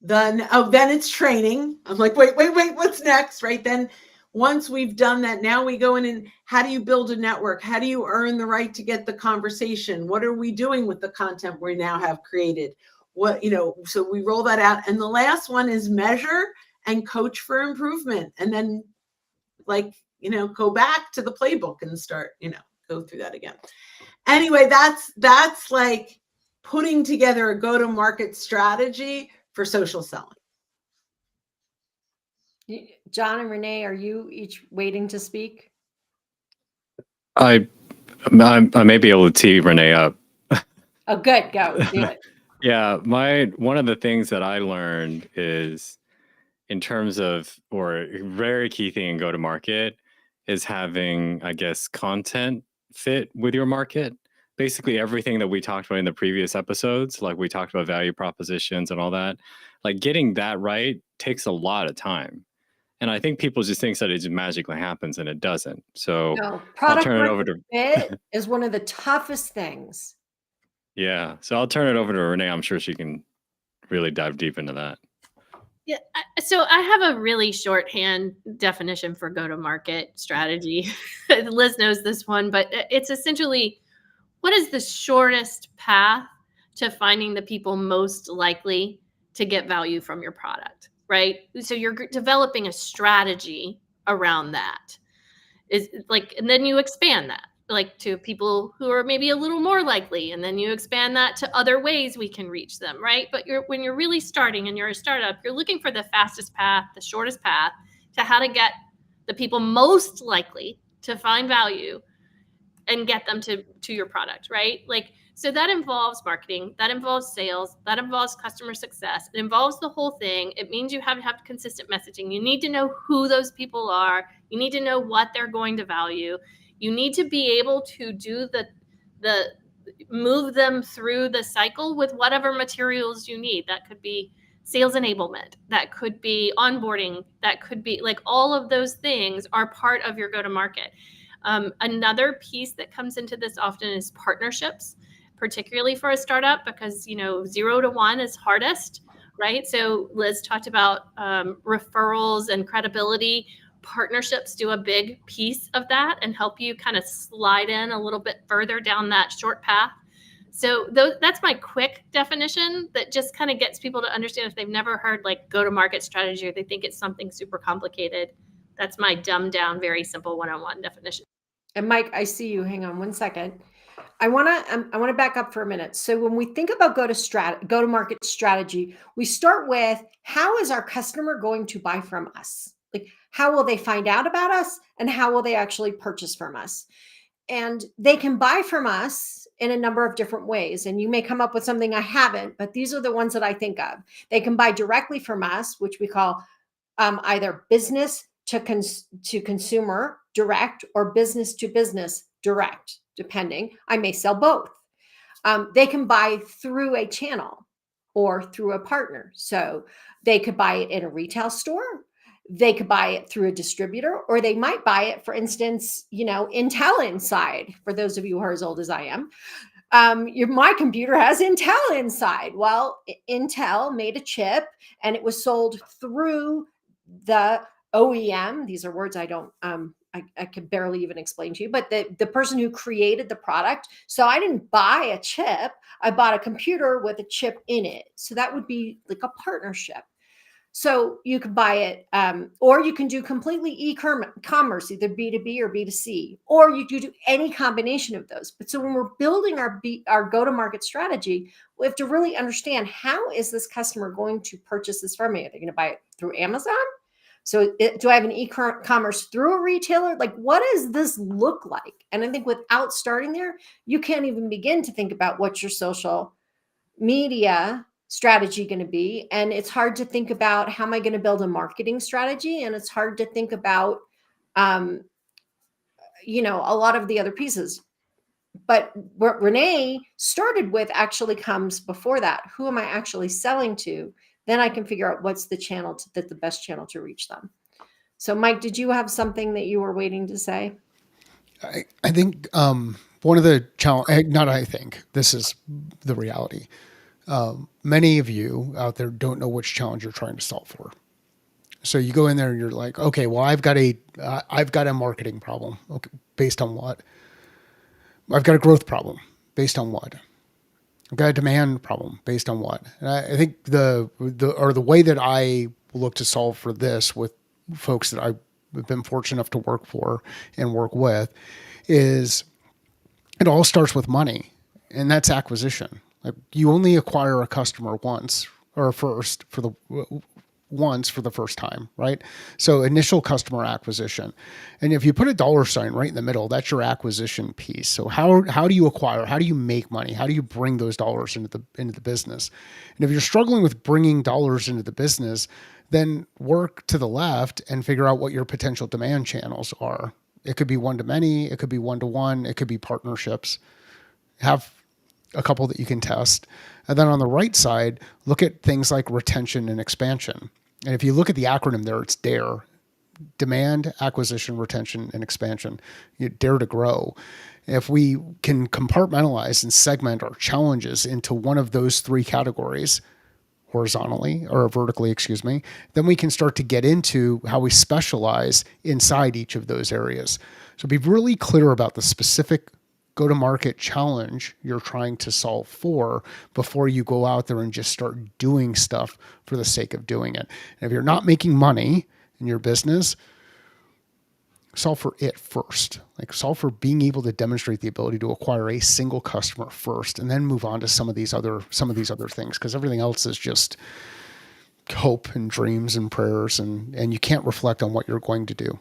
it's training. I'm like, wait, what's next? Right? Then once we've done that, now we go in and how do you build a network? How do you earn the right to get the conversation? What are we doing with the content we now have created? So we roll that out. And the last one is measure and coach for improvement. And then go back to the playbook and start, go through that again. Anyway, that's like putting together a go-to-market strategy for social selling. John and Renee, are you each waiting to speak? I may be able to tee Renee up. Oh, good. Go do it. Yeah, one of the things that I learned is in terms of, or a very key thing in go-to-market is having, I guess, content fit with your market. Basically everything that we talked about in the previous episodes, like we talked about value propositions and all that, like getting that right takes a lot of time. And I think people just think that it just magically happens, and it doesn't. So No, I'll product turn it over to fit is one of the toughest things. Yeah. So I'll turn it over to Renee. I'm sure she can really dive deep into that. Yeah, so I have a really shorthand definition for go-to-market strategy. Liz knows this one, but it's essentially what is the shortest path to finding the people most likely to get value from your product, right? So you're developing a strategy around that. is like, and then you expand that like to people who are maybe a little more likely, and then you expand that to other ways we can reach them, right? But when you're really starting and you're a startup, you're looking for the fastest path, the shortest path to how to get the people most likely to find value and get them to your product, right? Like, so that involves marketing, that involves sales, that involves customer success. It involves the whole thing. It means you have to have consistent messaging. You need to know who those people are. You need to know what they're going to value. You need to be able to do the move them through the cycle with whatever materials you need. That could be sales enablement, that could be onboarding, that could be like all of those things are part of your go-to-market. Another piece that comes into this often is partnerships, particularly for a startup, because 0 to 1 is hardest, right? So Liz talked about referrals and credibility. Partnerships do a big piece of that and help you kind of slide in a little bit further down that short path. So that's my quick definition that just kind of gets people to understand if they've never heard like go-to-market strategy or they think it's something super complicated. That's my dumbed down, very simple one-on-one definition. And Mike, I see you. Hang on one second. I want to back up for a minute. So when we think about go-to-market strategy, we start with how is our customer going to buy from us? Like, how will they find out about us and how will they actually purchase from us? And they can buy from us in a number of different ways. And you may come up with something I haven't, but these are the ones that I think of. They can buy directly from us, which we call either business to consumer direct or business to business direct, depending. I may sell both. They can buy through a channel or through a partner. So they could buy it in a retail store. They could buy it through a distributor, or they might buy it, for instance, Intel Inside. For those of you who are as old as I am, my computer has Intel inside. Well, Intel made a chip and it was sold through the OEM. These are words I don't, I can barely even explain to you, but the person who created the product. So I didn't buy a chip. I bought a computer with a chip in it. So that would be like a partnership. So you could buy it, or you can do completely e-commerce, either B2B or B2C, or you do any combination of those. But so when we're building our go-to-market strategy, we have to really understand, how is this customer going to purchase this from me? Are they going to buy it through Amazon? So do I have an e-commerce through a retailer? Like, what does this look like? And I think without starting there, you can't even begin to think about what your social media strategy going to be. And it's hard to think about, how am I going to build a marketing strategy? And it's hard to think about, a lot of the other pieces. But what Renee started with actually comes before that. Who am I actually selling to? Then I can figure out what's the channel the best channel to reach them. So Mike, did you have something that you were waiting to say? I think one of the challenge, not I think, this is the reality. Many of you out there don't know which challenge you're trying to solve for. So you go in there and you're like, okay, well, I've got a marketing problem. Okay, based on what? I've got a growth problem. Based on what? I've got a demand problem. Based on what? And I think the way that I look to solve for this with folks that I've been fortunate enough to work for and work with is, it all starts with money, and that's acquisition. Like, you only acquire a customer once for the first time, right? So initial customer acquisition. And if you put a dollar sign right in the middle, that's your acquisition piece. So how do you acquire? How do you make money? How do you bring those dollars into the business? And if you're struggling with bringing dollars into the business, then work to the left and figure out what your potential demand channels are. It could be one-to-many, it could be one-to-one, it could be partnerships. Have a couple that you can test. And then on the right side, look at things like retention and expansion. And if you look at the acronym there, it's DARE: demand, acquisition, retention, and expansion. You dare to grow. If we can compartmentalize and segment our challenges into one of those three categories, horizontally or vertically, then we can start to get into how we specialize inside each of those areas. So be really clear about the specific go-to-market challenge you're trying to solve for before you go out there and just start doing stuff for the sake of doing it. And if you're not making money in your business, solve for it first. Like solve for being able to demonstrate the ability to acquire a single customer first, and then move on to some of these other things, because everything else is just hope and dreams and prayers, and you can't reflect on what you're going to do.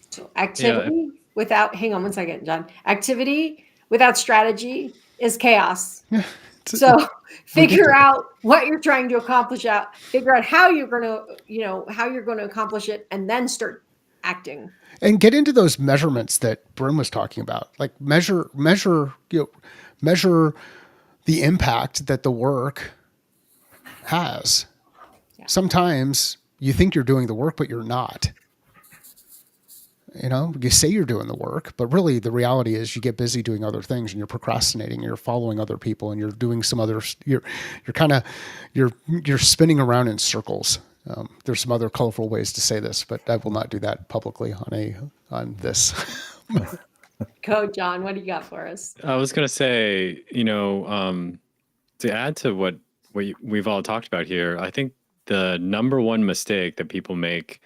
So activity without, hang on one second, John. Activity without strategy is chaos. Yeah, So figure ridiculous. out what you're trying to accomplish figure out how you're going to accomplish it, and then start acting. And get into those measurements that Brim was talking about. Like measure the impact that the work has. Yeah. Sometimes you think you're doing the work, but you're not. You say you're doing the work, but really the reality is you get busy doing other things, and you're procrastinating, and you're following other people, and you're doing some other, you're spinning around in circles. There's some other colorful ways to say this, but I will not do that publicly on this. Go, John. What do you got for us? I was going to say, to add to what we've all talked about here, I think the number one mistake that people make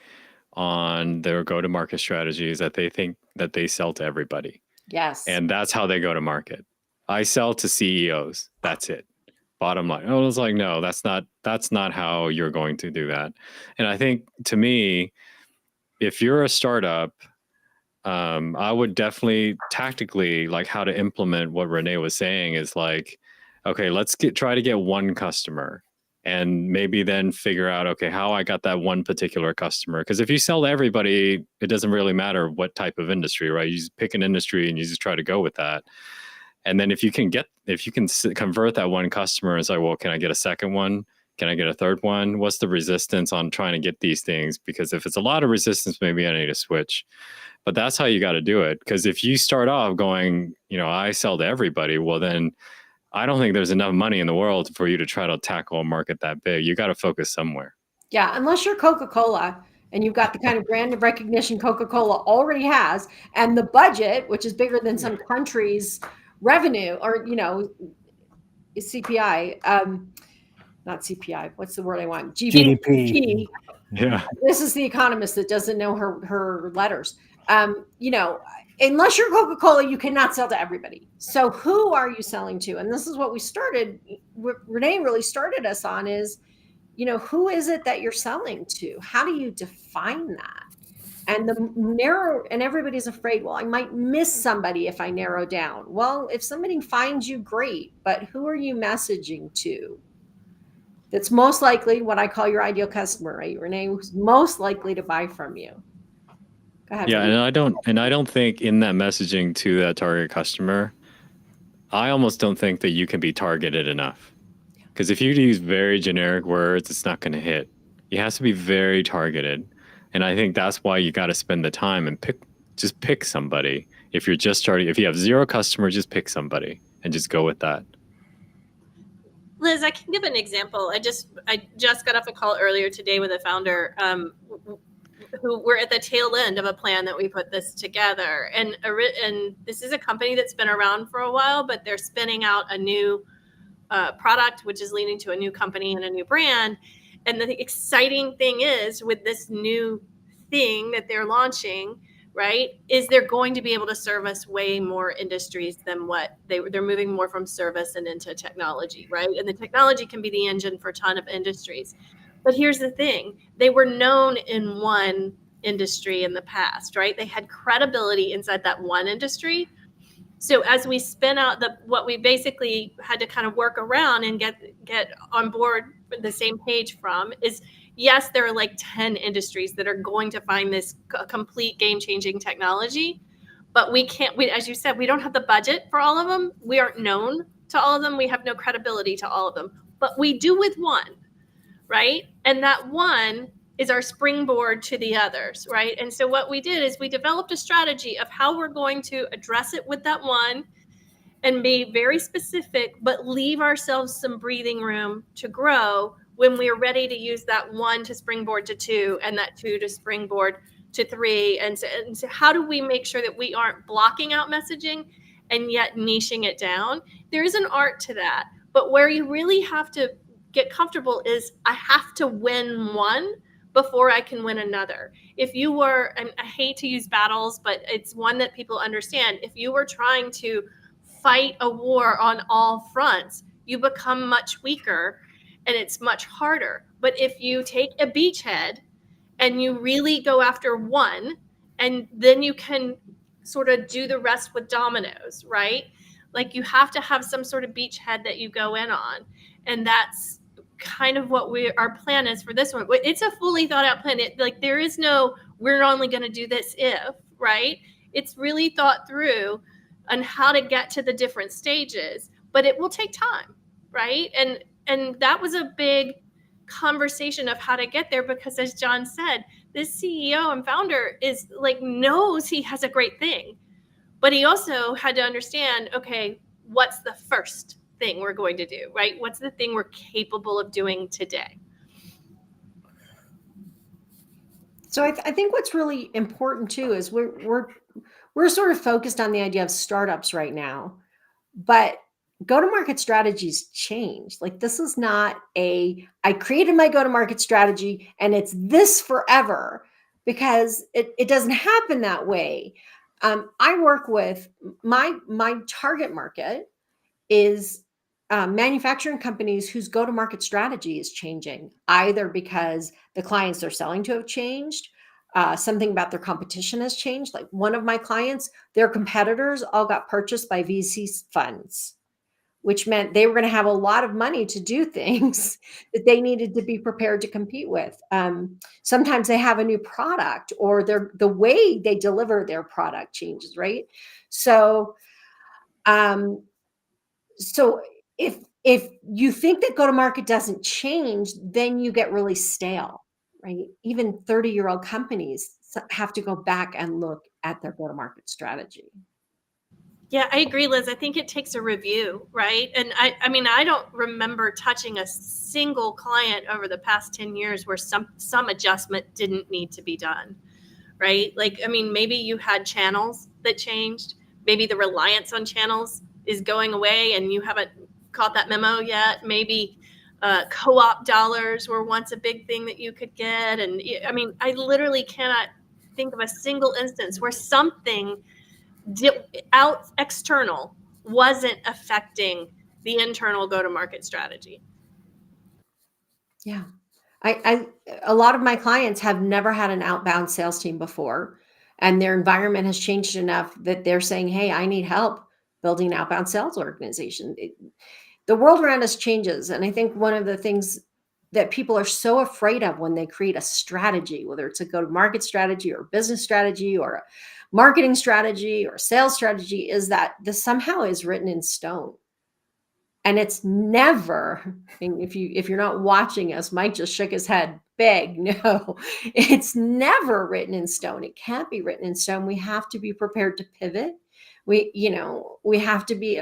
on their go-to-market strategy is that they think that they sell to everybody. Yes. And that's how they go to market. I sell to CEOs. That's it. Bottom line. I was like, no, that's not how you're going to do that. And I think, to me, if you're a startup, I would definitely tactically, like, how to implement what Renee was saying is like, okay, let's try to get one customer, and maybe then figure out, okay, how I got that one particular customer. Because if you sell to everybody, it doesn't really matter what type of industry, right? You just pick an industry and you just try to go with that. And then if you can convert that one customer and say, well, can I get a second one? Can I get a third one? What's the resistance on trying to get these things? Because if it's a lot of resistance, maybe I need to switch. But that's how you got to do it. Because if you start off going, I sell to everybody, well, then I don't think there's enough money in the world for you to try to tackle a market that big. You got to focus somewhere. Yeah, unless you're Coca-Cola and you've got the kind of brand of recognition Coca-Cola already has, and the budget, which is bigger than some countries' revenue, or CPI, not CPI. What's the word I want? GDP. Yeah. This is the economist that doesn't know her letters. Unless you're Coca-Cola, you cannot sell to everybody. So who are you selling to? And this is what Renee really started us on is, who is it that you're selling to? How do you define that? And and everybody's afraid, well, I might miss somebody if I narrow down. Well, if somebody finds you, great, but who are you messaging to? That's most likely what I call your ideal customer, right, Renee? Who's most likely to buy from you. Go ahead. Yeah, and I don't think in that messaging to that target customer, I almost don't think that you can be targeted enough. Because if you use very generic words, it's not going to hit. It has to be very targeted. And I think that's why you got to spend the time and pick somebody. If you're just starting, if you have 0 customers, just pick somebody and just go with that. Liz, I can give an example. I just got off a call earlier today with a founder who we're at the tail end of a plan that we put this together. And this is a company that's been around for a while, but they're spinning out a new product, which is leading to a new company and a new brand. And the exciting thing is, with this new thing that they're launching, right, is they're going to be able to service way more industries than what they're moving more from service and into technology, right? And the technology can be the engine for a ton of industries. But here's the thing, they were known in one industry in the past, right? They had credibility inside that one industry. So as we spin out what we basically had to kind of work around and get on board the same page from is, yes, there are like 10 industries that are going to find this complete game-changing technology, but as you said, we don't have the budget for all of them. We aren't known to all of them. We have no credibility to all of them, but we do with one, right? And that one is our springboard to the others, right? And so what we did is we developed a strategy of how we're going to address it with that one and be very specific, but leave ourselves some breathing room to grow when we're ready to use that one to springboard to 2 and that 2 to springboard to 3. And so how do we make sure that we aren't blocking out messaging and yet niching it down? There is an art to that, but where you really have to get comfortable is I have to win one before I can win another. If you were, and I hate to use battles, but it's one that people understand. If you were trying to fight a war on all fronts, you become much weaker and it's much harder. But if you take a beachhead and you really go after one, and then you can sort of do the rest with dominoes, right? Like you have to have some sort of beachhead that you go in on. And that's kind of what our plan is for this one. It's a fully thought out plan. Like there is no, we're only going to do this if, right? It's really thought through on how to get to the different stages, but it will take time, right? And that was a big conversation of how to get there, because as John said, this CEO and founder is like knows he has a great thing, but he also had to understand, okay, what's the first thing we're going to do, right? What's the thing we're capable of doing today? So I think what's really important too is we're sort of focused on the idea of startups right now, but go-to-market strategies change. Like this is not I created my go-to-market strategy and it's this forever, because it doesn't happen that way. I work with my target market is manufacturing companies whose go-to-market strategy is changing, either because the clients they're selling to have changed, something about their competition has changed. Like one of my clients, their competitors all got purchased by VC funds, which meant they were going to have a lot of money to do things that they needed to be prepared to compete with. Sometimes they have a new product, or the way they deliver their product changes, right? So, so if you think that go-to-market doesn't change, then you get really stale, right? Even 30-year-old companies have to go back and look at their go-to-market strategy. Yeah, I agree, Liz. I think it takes a review, right? And I mean, I don't remember touching a single client over the past 10 years where some adjustment didn't need to be done, right? Like, I mean, maybe you had channels that changed. Maybe the reliance on channels is going away and you haven't caught that memo yet. Maybe co-op dollars were once a big thing that you could get. And I mean, I literally cannot think of a single instance where something out external wasn't affecting the internal go-to-market strategy. Yeah. A lot of my clients have never had an outbound sales team before, and their environment has changed enough that they're saying, hey, I need help building an outbound sales organization. The world around us changes. And I think one of the things that people are so afraid of when they create a strategy, whether it's a go-to-market strategy or a business strategy or a marketing strategy or a sales strategy, is that this somehow is written in stone. And it's never, if you're not watching us, Mike just shook his head big. No, it's never written in stone. It can't be written in stone. We have to be prepared to pivot. We have to be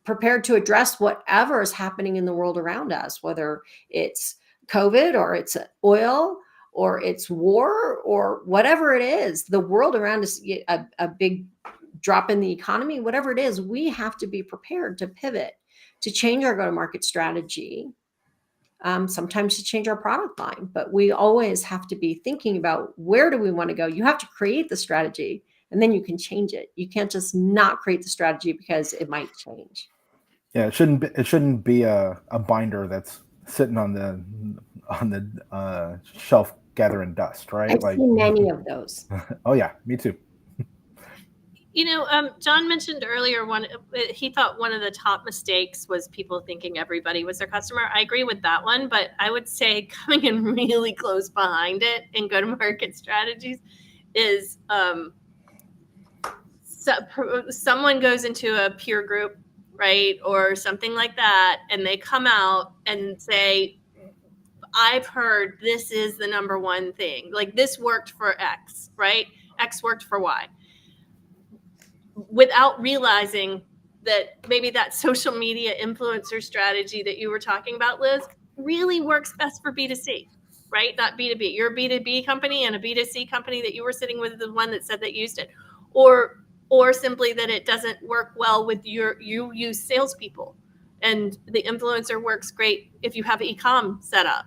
prepared to address whatever is happening in the world around us, whether it's COVID or it's oil or it's war or whatever it is. The world around us, a big drop in the economy, whatever it is, we have to be prepared to pivot, to change our go-to-market strategy, sometimes to change our product line. But we always have to be thinking about, where do we want to go? You have to create the strategy and then you can change it. You can't just not create the strategy because it might change. Yeah, it shouldn't be a binder that's sitting on the shelf gathering dust, right? I've seen many of those. Oh yeah, me too. You know, John mentioned earlier he thought one of the top mistakes was people thinking everybody was their customer. I agree with that one, but I would say coming in really close behind it in go-to-market strategies is someone goes into a peer group, right, or something like that, and they come out and say, I've heard this is the number one thing. Like this worked for X, right? X worked for Y. Without realizing that maybe that social media influencer strategy that you were talking about, Liz, really works best for B2C, right? Not B2B. You're a B2B company, and a B2C company that you were sitting with the one that said that used it. Or simply that it doesn't work well with you use salespeople, and the influencer works great if you have e-com set up,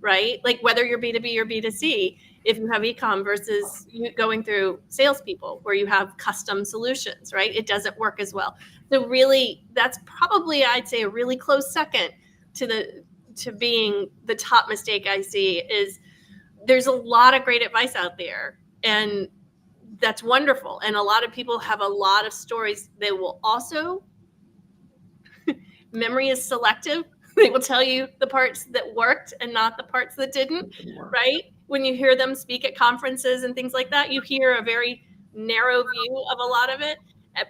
right? Like whether you're B2B or B2C, if you have e-com versus you going through salespeople where you have custom solutions, right? It doesn't work as well. So really, that's probably, I'd say, a really close second to being the top mistake I see is there's a lot of great advice out there, and that's wonderful. And a lot of people have a lot of stories. They will also, memory is selective. They will tell you the parts that worked and not the parts that didn't, right? When you hear them speak at conferences and things like that, you hear a very narrow view of a lot of it.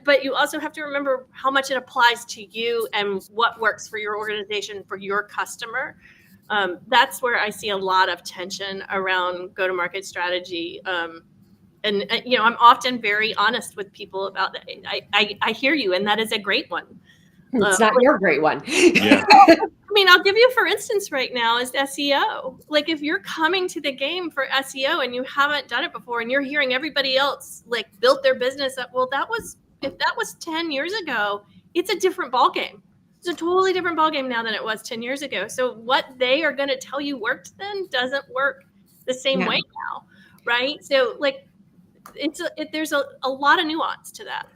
But you also have to remember how much it applies to you and what works for your organization, for your customer. That's where I see a lot of tension around go-to-market strategy. And I'm often very honest with people about that. I hear you, and that is a great one. It's not your great one. Yeah. I mean, I'll give you, for instance, right now is SEO. Like if you're coming to the game for SEO and you haven't done it before and you're hearing everybody else like built their business up, well, if that was 10 years ago, it's a different ballgame. It's a totally different ballgame now than it was 10 years ago. So what they are going to tell you worked then doesn't work the same way now, right? So like there's a lot of nuance to that.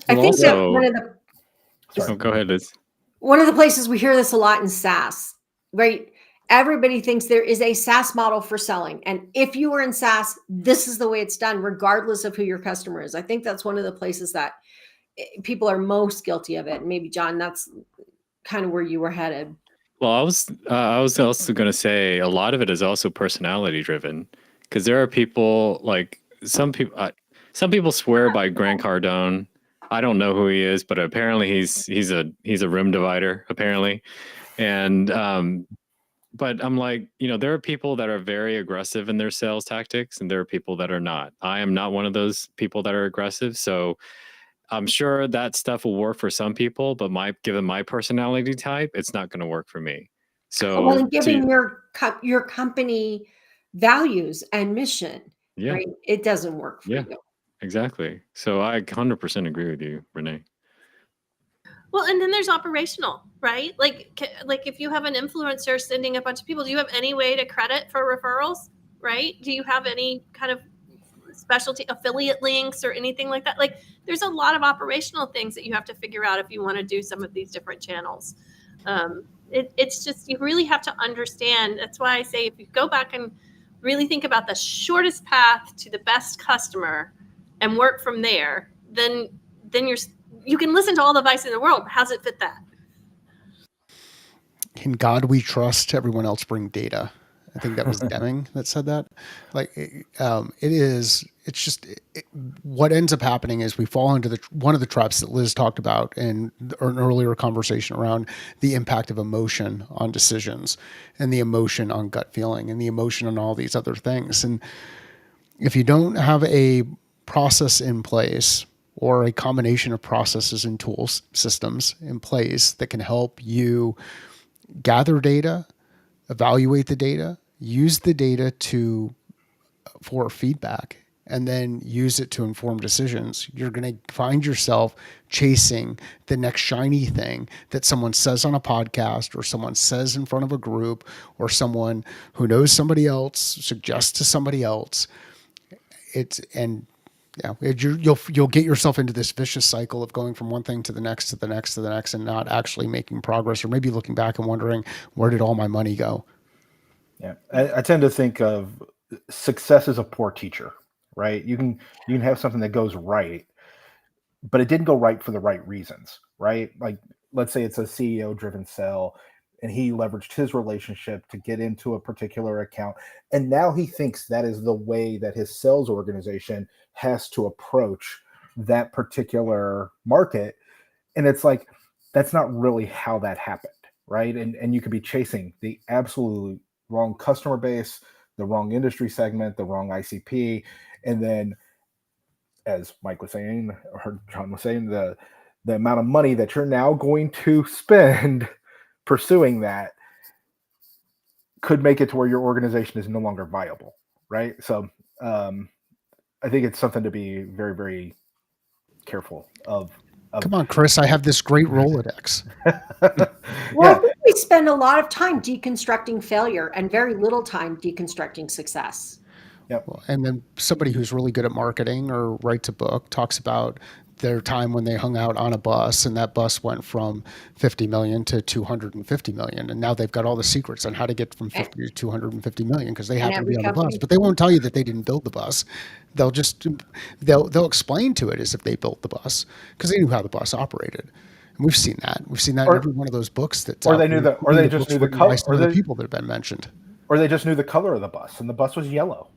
I think that Also- one of the Oh, go ahead, Liz. one of the places we hear this a lot in SaaS, right? Everybody thinks there is a SaaS model for selling. And if you are in SaaS, this is the way it's done, regardless of who your customer is. I think that's one of the places that people are most guilty of it. And maybe, John, that's kind of where you were headed. Well, I was also going to say a lot of it is also personality driven, because there are people like some people swear by Grant Cardone. I don't know who he is, but apparently he's a rim divider apparently, and but I'm like, there are people that are very aggressive in their sales tactics, and there are people that are not. I am not one of those people that are aggressive, so I'm sure that stuff will work for some people, but given my personality type, it's not going to work for me. So, well, and given your company values and mission, yeah, right? It doesn't work for you. Exactly. So I 100% agree with you, Renee. Well, and then there's operational, right? Like if you have an influencer sending a bunch of people, do you have any way to credit for referrals, right? Do you have any kind of specialty affiliate links or anything like that? Like there's a lot of operational things that you have to figure out if you want to do some of these different channels. It's just, you really have to understand. That's why I say, if you go back and really think about the shortest path to the best customer and work from there, then you can listen to all the advice in the world. How's it fit that? In God we trust, everyone else bring data. I think that was Deming that said that. Like, what ends up happening is we fall into one of the traps that Liz talked about in an earlier conversation around the impact of emotion on decisions and the emotion on gut feeling and the emotion on all these other things. And if you don't have a process in place or a combination of processes and tools, systems in place that can help you gather data, evaluate the data, use the data for feedback, and then use it to inform decisions, you're going to find yourself chasing the next shiny thing that someone says on a podcast or someone says in front of a group or someone who knows somebody else suggests to somebody else. You'll get yourself into this vicious cycle of going from one thing to the next, to the next, to the next, and not actually making progress, or maybe looking back and wondering, where did all my money go? Yeah, I tend to think of success as a poor teacher, right? You can have something that goes right, but it didn't go right for the right reasons, right? Like, let's say it's a CEO-driven sell, and he leveraged his relationship to get into a particular account, and now he thinks that is the way that his sales organization has to approach that particular market, and it's like, that's not really how that happened, right? And you could be chasing the absolute wrong customer base, the wrong industry segment, the wrong ICP, and then, as Mike was saying, or John was saying, the amount of money that you're now going to spend pursuing that could make it to where your organization is no longer viable, right? So I think it's something to be very, very careful of. Come on, Chris, I have this great Rolodex. Well, I Yeah. think we spend a lot of time deconstructing failure and very little time deconstructing success. Yep. And then somebody who's really good at marketing or writes a book talks about their time when they hung out on a bus, and that bus went from 50 million to 250 million, and now they've got all the secrets on how to get from 50 to 250 million because they And happen to be every on the bus. company. But they won't tell you that they didn't build the bus. They'll explain to it as if they built the bus because they knew how the bus operated. And we've seen that. We've seen that in Or- every one of those books that's or out they knew there, the- or they including just books knew the written by color- some or of the they- people that have been mentioned. Or they just knew the color of the bus, and the bus was yellow.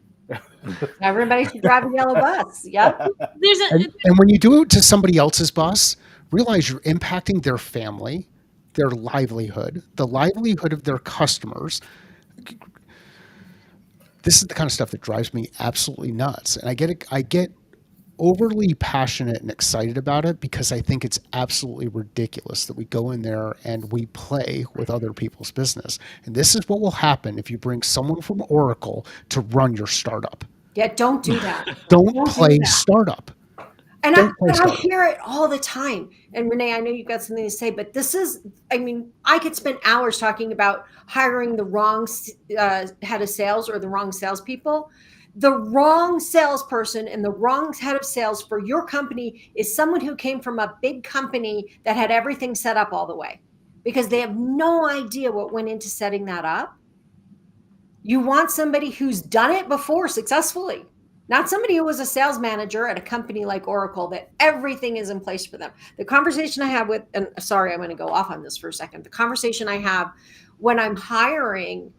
Everybody should drive a yellow bus. Yep. There's a And when you do it to somebody else's bus, realize you're impacting their family, their livelihood, the livelihood of their customers. This is the kind of stuff that drives me absolutely nuts. And I get overly passionate and excited about it because I think it's absolutely ridiculous that we go in there and we play with other people's business. And this is what will happen if you bring someone from Oracle to run your startup. Yeah, don't do that. Don't do play that. startup. And Don't play I startup. hear it all the time. And Renee, I know you've got something to say, but this is, I mean, I could spend hours talking about hiring the wrong head of sales or the wrong salespeople. The wrong salesperson and the wrong head of sales for your company is someone who came from a big company that had everything set up all the way because they have no idea what went into setting that up. You want somebody who's done it before successfully, not somebody who was a sales manager at a company like Oracle that everything is in place for them. The conversation I have with, and sorry, I'm going to go off on this for a second. The conversation I have when I'm hiring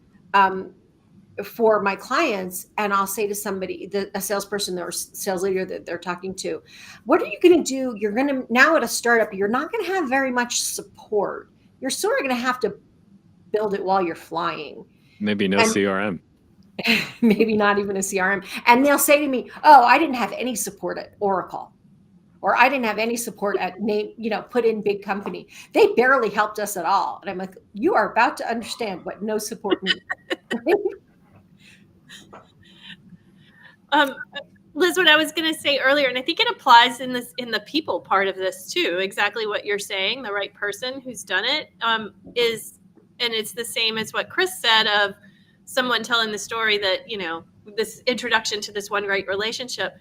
for my clients, and I'll say to somebody, a salesperson or sales leader that they're talking to, what are you going to do? You're going to, now at a startup, you're not going to have very much support. You're sort of going to have to build it while you're flying. Maybe no And- CRM. Maybe not even a CRM. And they'll say to me, oh, I didn't have any support at Oracle, or I didn't have any support at put in big company. They barely helped us at all. And I'm like, you are about to understand what no support means. Liz, what I was going to say earlier, and I think it applies in the people part of this too, exactly what you're saying, the right person who's done it is, and it's the same as what Chris said of someone telling the story that, this introduction to this one great relationship.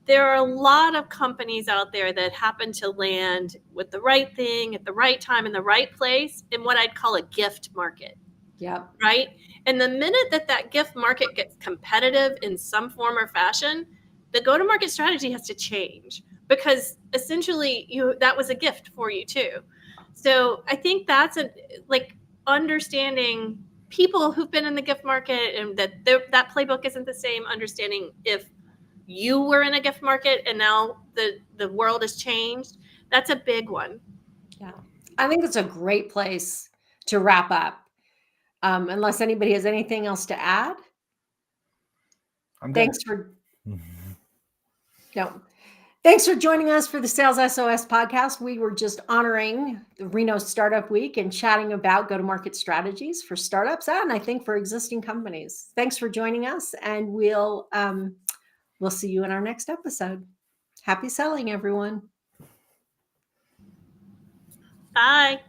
There are a lot of companies out there that happen to land with the right thing at the right time in the right place in what I'd call a gift market. Yeah. Right. And the minute that gift market gets competitive in some form or fashion, the go-to-market strategy has to change because essentially that was a gift for you too. So I think that's understanding people who've been in the gift market and that playbook isn't the same. Understanding if you were in a gift market and now the world has changed, that's a big one. Yeah. I think it's a great place to wrap up. Unless anybody has anything else to add. I'm good. Thanks for Thanks for joining us for the Sales SOS podcast. We were just honoring the Reno Startup Week and chatting about go-to-market strategies for startups and I think for existing companies. Thanks for joining us, and we'll see you in our next episode. Happy selling, everyone. Bye.